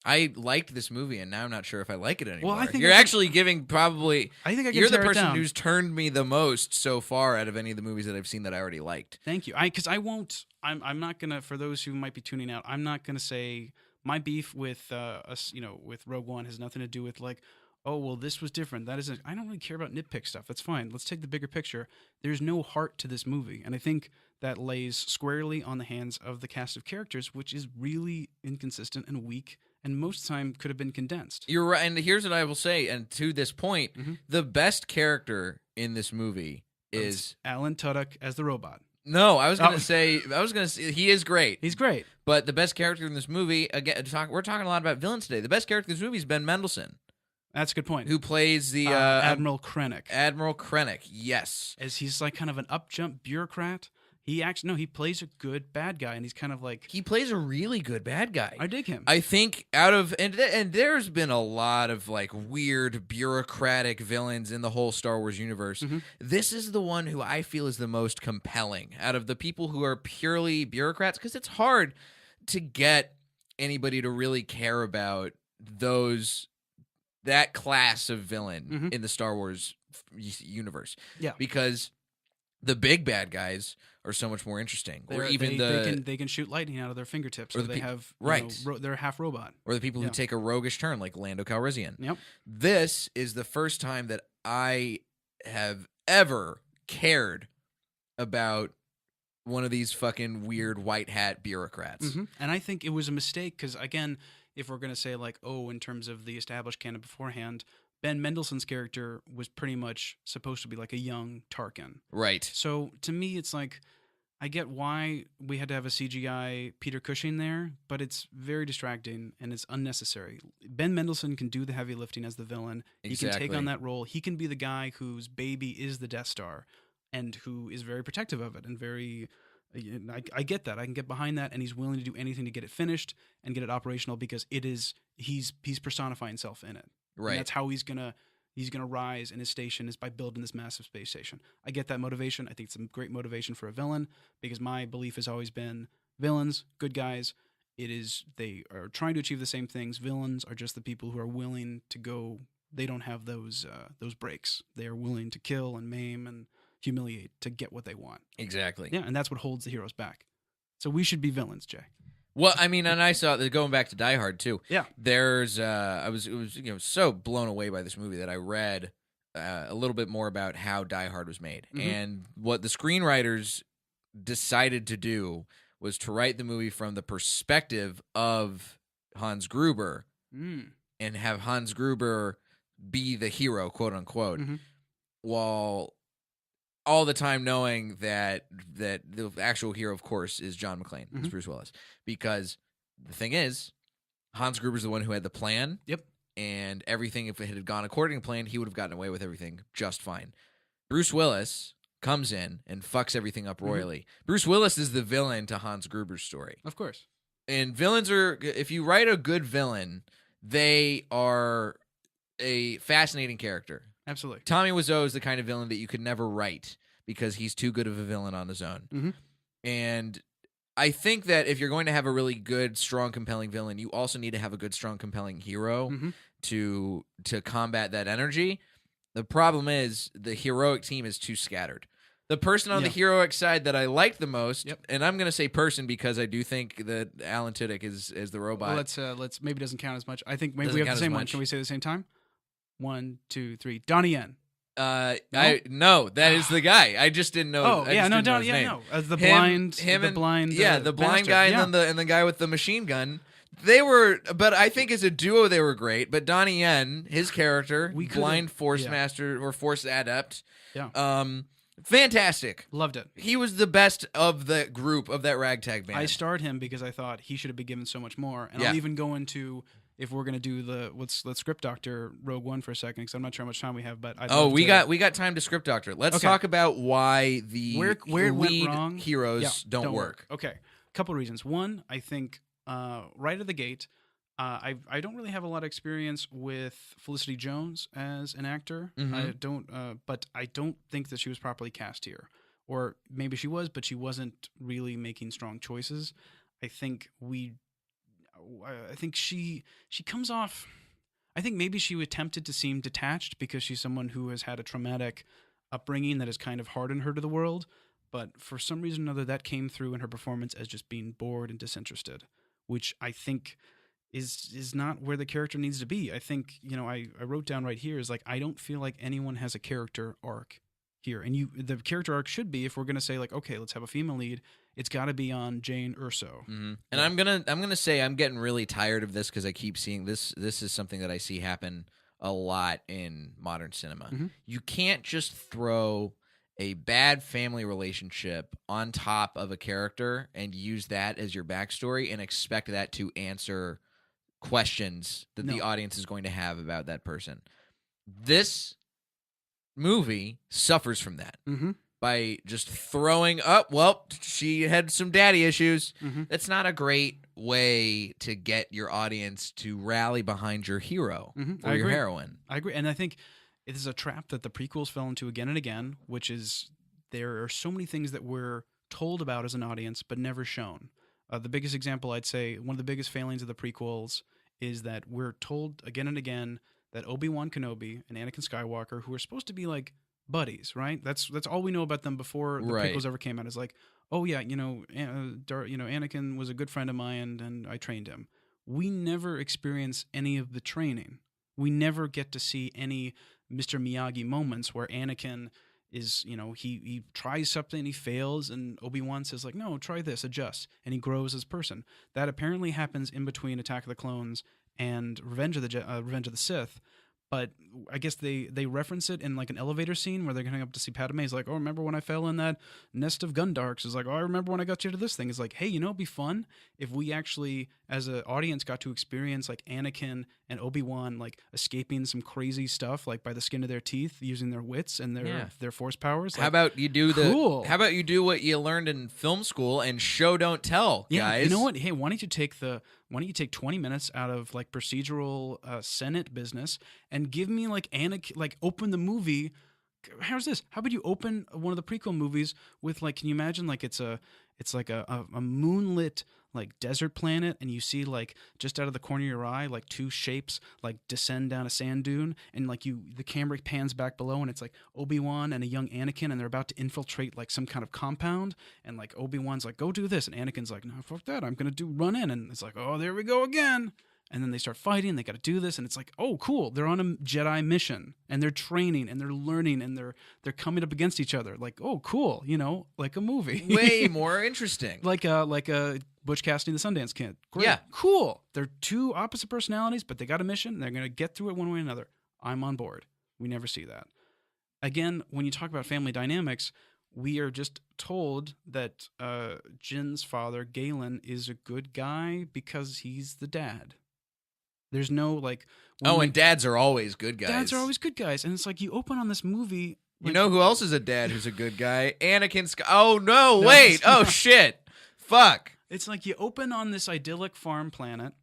I liked this movie, and now I'm not sure if I like it anymore. Well, I think you're actually giving probably. I think I can you're the tear it person down. who's turned me the most so far out of any of the movies that I've seen that I already liked. Thank you. Because I won't. I'm not gonna. For those who might be tuning out, I'm not gonna say my beef with us. With Rogue One has nothing to do with like, oh well, this was different. That isn't. I don't really care about nitpick stuff. That's fine. Let's take the bigger picture. There's no heart to this movie, and I think that lays squarely on the hands of the cast of characters, which is really inconsistent and weak. And most of the time could have been condensed. You're right, and here's what I will say. And to this point, Mm-hmm. the best character in this movie is It's Alan Tudyk as the robot. no. I was gonna say he is great. He's great. But the best character in this movie, again, we're talking a lot about villains today. The best character in this movie is Ben Mendelsohn, That's a good point. who plays the Admiral Krennic. Admiral Krennic. Yes, As he's like kind of an up-jump bureaucrat. He plays a good bad guy, and he's kind of like, he plays a really good bad guy. I dig him. I think and there's been a lot of like weird bureaucratic villains in the whole Star Wars universe. Mm-hmm. This is the one who I feel is the most compelling out of the people who are purely bureaucrats, because it's hard to get anybody to really care about that class of villain Mhm. in the Star Wars universe. Yeah. Because the big bad guys are so much more interesting. Or even they can shoot lightning out of their fingertips, or they have right. They're half robot. Or the people who take a roguish turn, like Lando Calrissian. Yep. This is the first time that I have ever cared about one of these fucking weird white hat bureaucrats. Mm-hmm. And I think it was a mistake because, again, if we're going to say, like, oh, in terms of the established canon beforehand, Ben Mendelsohn's character was pretty much supposed to be like a young Tarkin. Right. So to me, it's like, I get why we had to have a CGI Peter Cushing there, but it's very distracting and it's unnecessary. Ben Mendelsohn can do the heavy lifting as the villain. Exactly. He can take on that role. He can be the guy whose baby is the Death Star and who is very protective of it and very... I get that. I can get behind that, and he's willing to do anything to get it finished and get it operational because he's personifying himself in it. Right. And that's how he's gonna rise in his station is by building this massive space station. I get that motivation. I think it's a great motivation for a villain because my belief has always been villains, good guys. They are trying to achieve the same things. Villains are just the people who are willing to go. They don't have those breaks. They are willing to kill and maim and humiliate to get what they want. Exactly. Yeah, and that's what holds the heroes back. So we should be villains, Jay. Well, I mean, and I saw going back to Die Hard too. Yeah. There's I was so blown away by this movie that I read a little bit more about how Die Hard was made. Mm-hmm. And what the screenwriters decided to do was to write the movie from the perspective of Hans Gruber and have Hans Gruber be the hero, quote unquote, while all the time knowing that the actual hero, of course, is John McClane, is Bruce Willis. Because the thing is, Hans Gruber's the one who had the plan. Yep. And everything, if it had gone according to plan, he would have gotten away with everything just fine. Bruce Willis comes in and fucks everything up royally. Bruce Willis is the villain to Hans Gruber's story. Of course. And villains are, if you write a good villain, they are a fascinating character. Absolutely. Tommy Wiseau is the kind of villain that you could never write because he's too good of a villain on his own. Mm-hmm. And I think that if you're going to have a really good, strong, compelling villain, you also need to have a good, strong, compelling hero to combat that energy. The problem is the heroic team is too scattered. The person on the heroic side that I liked the most, and I'm going to say person because I do think that Alan Tudyk is the robot. Well, let's maybe it doesn't count as much. I think maybe we have the same one. Can we say it at the same time? 1, 2, 3. Donnie Yen. No, that is the guy. I just didn't know. Donnie Yen. No, as the blind guy and the guy with the machine gun. They were, but I think as a duo they were great. But Donnie Yen, his character, blind force master or force adept, fantastic. Loved it. He was the best of the group of that ragtag band. I starred him because I thought he should have been given so much more. And I'll even go into. If we're gonna do let's script doctor Rogue One for a second because I'm not sure how much time we have, but we got time to script doctor. Let's talk about why the where it went lead wrong. heroes don't work. Okay, a couple of reasons. One, I think right at the gate, I don't really have a lot of experience with Felicity Jones as an actor. I don't, but I don't think that she was properly cast here, or maybe she was, but she wasn't really making strong choices. I think she comes off. I think maybe she attempted to seem detached because she's someone who has had a traumatic upbringing that has kind of hardened her to the world. But for some reason or another, that came through in her performance as just being bored and disinterested, which I think is not where the character needs to be. I think I wrote down right here is like I don't feel like anyone has a character arc here, and the character arc should be if we're gonna say like okay, let's have a female lead. It's got to be on Jane Erso. And I'm gonna say I'm getting really tired of this because I keep seeing this. This is something that I see happen a lot in modern cinema. You can't just throw a bad family relationship on top of a character and use that as your backstory and expect that to answer questions that the audience is going to have about that person. This movie suffers from that. By just throwing up, well, she had some daddy issues. That's not a great way to get your audience to rally behind your hero or your heroine. I agree. And I think it is a trap that the prequels fell into again and again, which is there are so many things that we're told about as an audience but never shown. The biggest example, I'd say, one of the biggest failings of the prequels is that we're told again and again that Obi-Wan Kenobi and Anakin Skywalker, who are supposed to be like buddies, right? That's all we know about them before the Right. prequels ever came out. Is like, oh yeah, Anakin was a good friend of mine, and I trained him. We never experience any of the training. We never get to see any Mr. Miyagi moments where Anakin is, he tries something, he fails, and Obi-Wan says like, no, try this, adjust, and he grows as a person. That apparently happens in between Attack of the Clones and Revenge of the Sith. But I guess they reference it in like an elevator scene where they're going up to see Padme. He's like, oh, remember when I fell in that nest of Gundarks? It's like, oh, I remember when I got you to this thing. It's like, hey, it'd be fun if we actually, as an audience, got to experience like Anakin and Obi-Wan like escaping some crazy stuff like by the skin of their teeth, using their wits and their force powers. Like, how about you do cool. How about you do what you learned in film school and show don't tell, guys? You know what? Hey, why don't you take 20 minutes out of like procedural Senate business and give me like Anakin, like open the movie. How's this? How about you open one of the prequel movies with like, can you imagine like it's like a moonlit like desert planet, and you see like just out of the corner of your eye like two shapes like descend down a sand dune, and like the camera pans back below, and it's like Obi-Wan and a young Anakin, and they're about to infiltrate like some kind of compound, and like Obi-Wan's like, go do this, and Anakin's like, no, fuck that, I'm gonna run in, and it's like, oh, there we go again. And then they start fighting, they got to do this, and it's like, oh, cool. They're on a Jedi mission, and they're training, and they're learning, and they're coming up against each other. Like, oh, cool, like a movie. Way more interesting. like a Butch Cassidy and the Sundance Kid. Great. Yeah. Cool. They're two opposite personalities, but they got a mission, and they're going to get through it one way or another. I'm on board. We never see that. Again, when you talk about family dynamics, we are just told that Jin's father, Galen, is a good guy because he's the dad. There's no like. And dads are always good guys. Dads are always good guys, and it's like you open on this movie. You know who else is a dad who's a good guy? Anakin. Oh no! Wait! Oh shit! Fuck! It's like you open on this idyllic farm planet,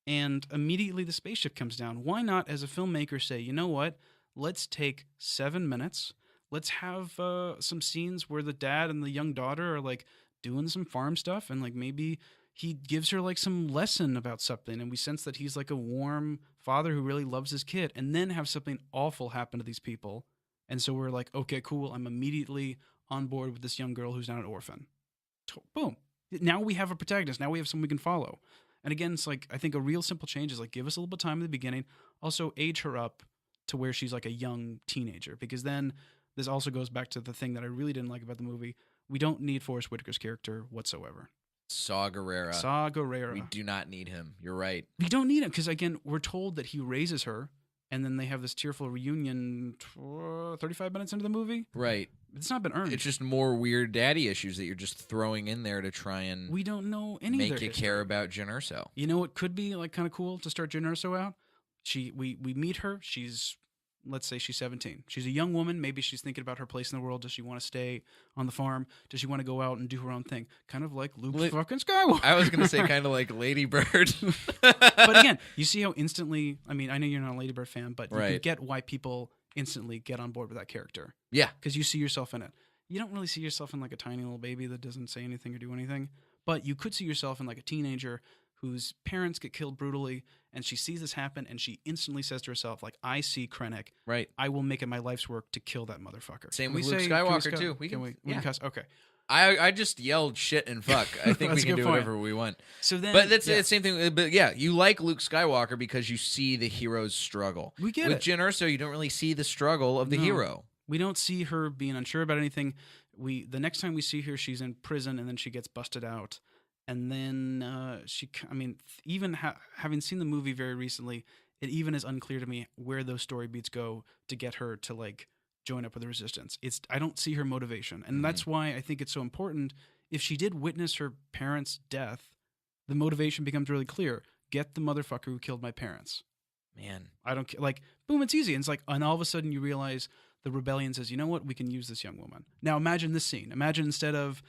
and immediately the spaceship comes down. Why not, as a filmmaker, say, you know what? Let's take 7 minutes. Let's have some scenes where the dad and the young daughter are like doing some farm stuff, and like maybe he gives her like some lesson about something, and we sense that he's like a warm father who really loves his kid, and then have something awful happen to these people. And so we're like, okay, cool. I'm immediately on board with this young girl who's now an orphan. Boom. Now we have a protagonist. Now we have someone we can follow. And again, it's like, I think a real simple change is like, give us a little bit of time at the beginning. Also age her up to where she's like a young teenager, because then this also goes back to the thing that I really didn't like about the movie. We don't need Forrest Whitaker's character whatsoever. Saw Gerrera. We do not need him. You're right. We don't need him because, again, we're told that he raises her, and then they have this tearful reunion 35 minutes into the movie. Right. It's not been earned. It's just more weird daddy issues that you're just throwing in there to try and we don't know any make of their you history. care about Jyn Erso. You know what could be like kind of cool to start Jyn Erso out? We meet her. Let's say she's 17. She's a young woman. Maybe she's thinking about her place in the world. Does she want to stay on the farm? Does she want to go out and do her own thing? Kind of like Luke fucking Skywalker. I was going to say kind of like Lady Bird. But again, you see how instantly, I mean, I know you're not a Lady Bird fan, but you can get why people instantly get on board with that character. Yeah. Because you see yourself in it. You don't really see yourself in like a tiny little baby that doesn't say anything or do anything, but you could see yourself in like a teenager whose parents get killed brutally, and she sees this happen, and she instantly says to herself, like, I see Krennic. Right. I will make it my life's work to kill that motherfucker. Same with Luke Skywalker, too. We can cuss? Okay. I just yelled shit and fuck. I think we can do whatever we want. So then, but that's the same thing. But yeah, you like Luke Skywalker because you see the hero's struggle. We get With it. Jyn Erso, you don't really see the struggle of the hero. We don't see her being unsure about anything. The next time we see her, she's in prison, and then she gets busted out. And then having seen the movie very recently, it even is unclear to me where those story beats go to get her to like join up with the resistance. I don't see her motivation. And that's why I think it's so important. If she did witness her parents' death, the motivation becomes really clear. Get the motherfucker who killed my parents. Man. I don't care. Like, boom, it's easy. And it's like, and all of a sudden you realize the rebellion says, you know what? We can use this young woman. Now imagine this scene. Imagine instead of,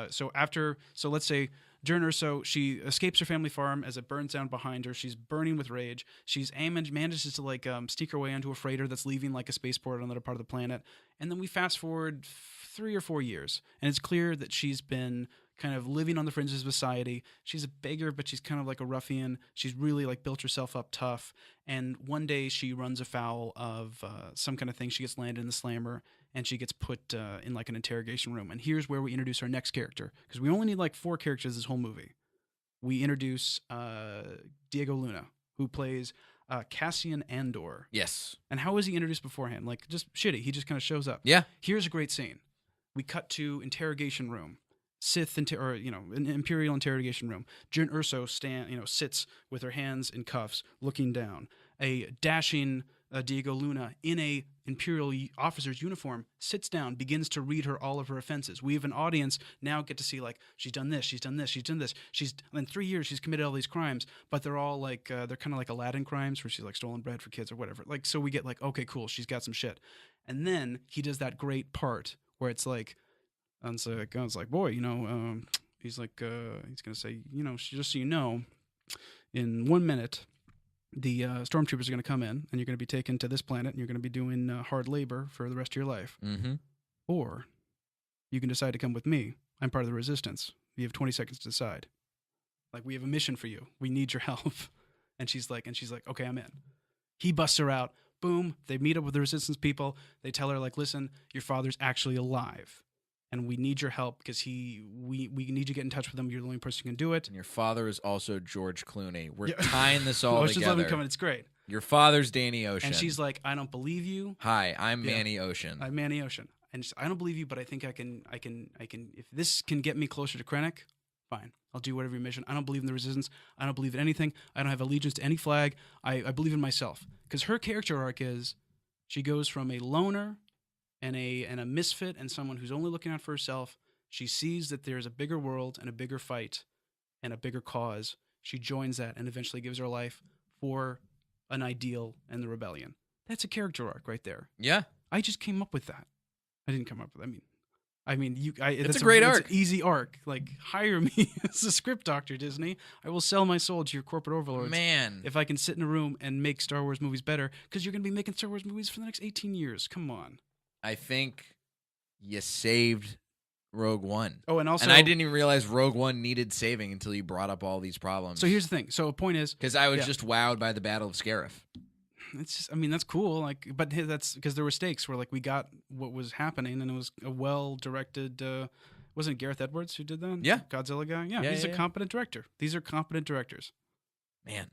so let's say Jyn Erso, she escapes her family farm as it burns down behind her. She's burning with rage. She's manages to like sneak her way onto a freighter that's leaving like a spaceport on another part of the planet. And then we fast forward 3 or 4 years, and it's clear that she's been kind of living on the fringes of society. She's a beggar, but she's kind of like a ruffian. She's really like built herself up tough. And one day she runs afoul of some kind of thing. She gets landed in the slammer, and she gets put in like an interrogation room. And here's where we introduce our next character, because we only need like 4 characters this whole movie. We introduce Diego Luna, who plays Cassian Andor. Yes. And how was he introduced beforehand? Like, just shitty. He just kind of shows up. Yeah. Here's a great scene. We cut to interrogation room. An Imperial interrogation room. Jyn Erso sits with her hands in cuffs, looking down. A dashing Diego Luna in a Imperial officer's uniform sits down, begins to read her all of her offenses. We have an audience now get to see like she's done this, she's done this, she's done this. She's in 3 years she's committed all these crimes, but they're all like they're kind of like Aladdin crimes where she's like stolen bread for kids or whatever. Like so we get like okay cool, she's got some shit, and then he does that great part where it's like. And so it goes like, boy, he's like, he's going to say, just so you know, in 1 minute, the stormtroopers are going to come in and you're going to be taken to this planet and you're going to be doing hard labor for the rest of your life. Mm-hmm. Or you can decide to come with me. I'm part of the resistance. You have 20 seconds to decide. Like, we have a mission for you. We need your help. And she's like, okay, I'm in. He busts her out. Boom. They meet up with the resistance people. They tell her like, listen, your father's actually alive. And we need your help because we need you to get in touch with him. You're the only person who can do it. And your father is also George Clooney. We're tying this all Ocean's together. 11 coming. It's great. Your father's Danny Ocean. And she's like, I don't believe you. Hi, I'm Manny Ocean. I'm Manny Ocean. And I don't believe you, but I think I can. If this can get me closer to Krennic, fine. I'll do whatever your mission. I don't believe in the resistance. I don't believe in anything. I don't have allegiance to any flag. I believe in myself. Because her character arc is, she goes from a loner and a misfit and someone who's only looking out for herself. She sees that there's a bigger world and a bigger fight and a bigger cause. She joins that and eventually gives her life for an ideal and the rebellion. That's a character arc right there. Yeah. I just came up with that. I didn't come up with it. It's a great arc. It's an easy arc. Like, hire me as a script doctor, Disney. I will sell my soul to your corporate overlords. Man. If I can sit in a room and make Star Wars movies better, because you're going to be making Star Wars movies for the next 18 years. Come on. I think you saved Rogue One. Oh, and also... And I didn't even realize Rogue One needed saving until you brought up all these problems. So here's the thing. So a point is... Because I was just wowed by the Battle of Scarif. It's just, that's cool. Like, but that's because there were stakes where like we got what was happening, and it was a well-directed... wasn't it Gareth Edwards who did that? Yeah. Godzilla guy? Yeah, he's a competent director. These are competent directors. Man.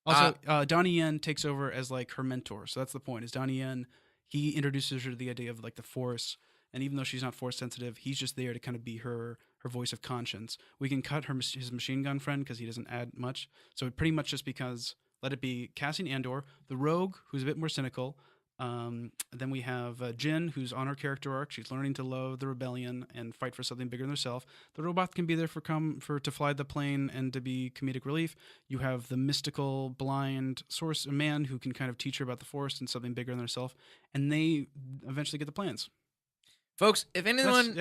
Also, Donnie Yen takes over as like her mentor. So that's the point, is Donnie Yen, he introduces her to the idea of like the Force. And even though she's not Force sensitive, he's just there to kind of be her voice of conscience. We can cut his machine gun friend because he doesn't add much. So it pretty much just because, let it be Cassian Andor, the rogue, who's a bit more cynical. Then we have Jyn, who's on her character arc. She's learning to love the rebellion and fight for something bigger than herself. The robot can be there to fly the plane and to be comedic relief. You have the mystical, blind source man who can kind of teach her about the Force and something bigger than herself. And they eventually get the plans. Folks, if anyone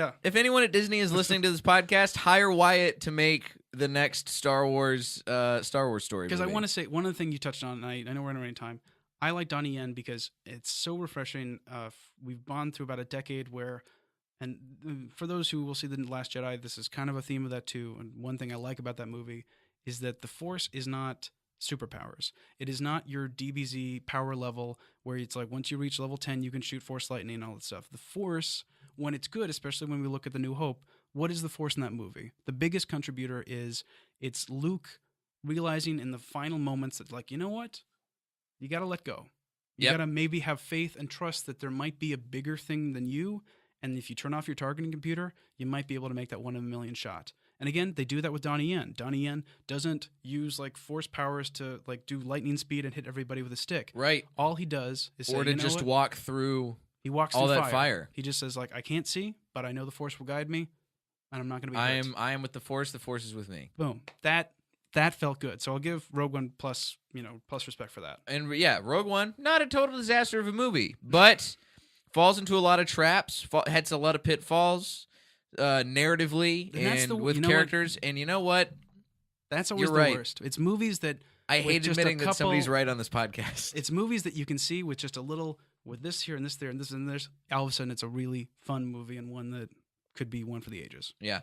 at Disney is listening to this podcast, hire Wyatt to make the next Star Wars story. Because I want to say, one of the things you touched on, and I know we're running out of time, I like Donnie Yen because it's so refreshing. We've gone through about a decade where, and for those who will see The Last Jedi, this is kind of a theme of that too. And one thing I like about that movie is that the Force is not superpowers. It is not your DBZ power level where it's like once you reach level 10, you can shoot Force lightning and all that stuff. The Force, when it's good, especially when we look at The New Hope, what is the Force in that movie? The biggest contributor is it's Luke realizing in the final moments that, like, you know what? You got to let go. You got to maybe have faith and trust that there might be a bigger thing than you. And if you turn off your targeting computer, you might be able to make that 1 in a million shot. And again, they do that with Donnie Yen. Donnie Yen doesn't use like Force powers to like do lightning speed and hit everybody with a stick. Right. All he does is say, or to just walk through. He walks all through that fire. He just says like, I can't see, but I know the Force will guide me, and I'm not going to be hurt. I am with the Force. The Force is with me. Boom. That felt good. So I'll give Rogue One plus respect for that. And yeah, Rogue One, not a total disaster of a movie, but falls into a lot of traps, hits a lot of pitfalls, narratively and with characters. And you know what? That's always the worst. It's movies that I hate admitting that somebody's right on this podcast. It's movies that you can see with just a little, with this here and this there and this and this. All of a sudden, it's a really fun movie and one that could be one for the ages. Yeah.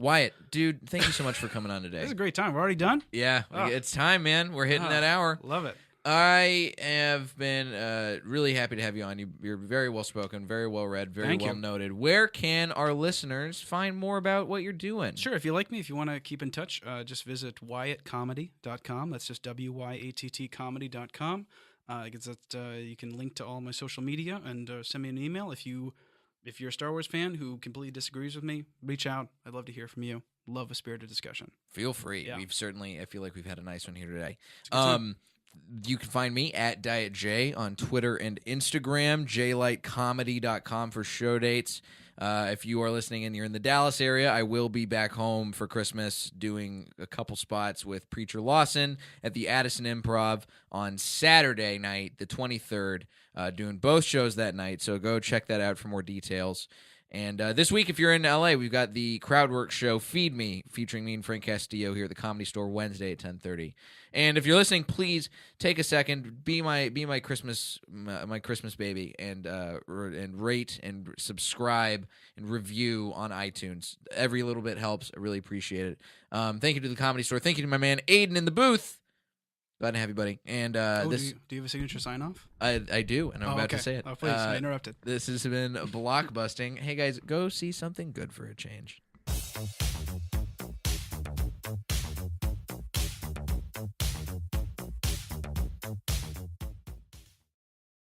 Wyatt, dude, thank you so much for coming on This today. is a great time. We're already done. Yeah, Oh. it's time, man. We're hitting that hour. Love it. I have been really happy to have you on. You're very well spoken, very well read, very Thank well you. noted. Where can our listeners find more about what you're doing? Sure. If you like me, if you want to keep in touch, just visit wyattcomedy.com. That's just WYATT comedy.com. You can link to all my social media and send me an email. If you're a Star Wars fan who completely disagrees with me, reach out. I'd love to hear from you. Love a spirited discussion. Feel free. Yeah. I feel like we've had a nice one here today. It's a good time. You can find me at Diet J on Twitter and Instagram, jlightcomedy.com for show dates. If you are listening and you're in the Dallas area, I will be back home for Christmas doing a couple spots with Preacher Lawson at the Addison Improv on Saturday night, the 23rd, doing both shows that night. So go check that out for more details. And this week, if you're in LA, we've got the Crowdwork show Feed Me, featuring me and Frank Castillo here at the Comedy Store Wednesday at 10:30. And if you're listening, please take a second, be my Christmas baby, and rate and subscribe and review on iTunes. Every little bit helps. I really appreciate it. Thank you to the Comedy Store. Thank you to my man Aiden in the booth. Glad to have you, buddy. And do you have a signature sign off? I do, and I'm about to say it. Oh, please, I interrupted. This has been Blockbusting. Hey, guys, go see something good for a change.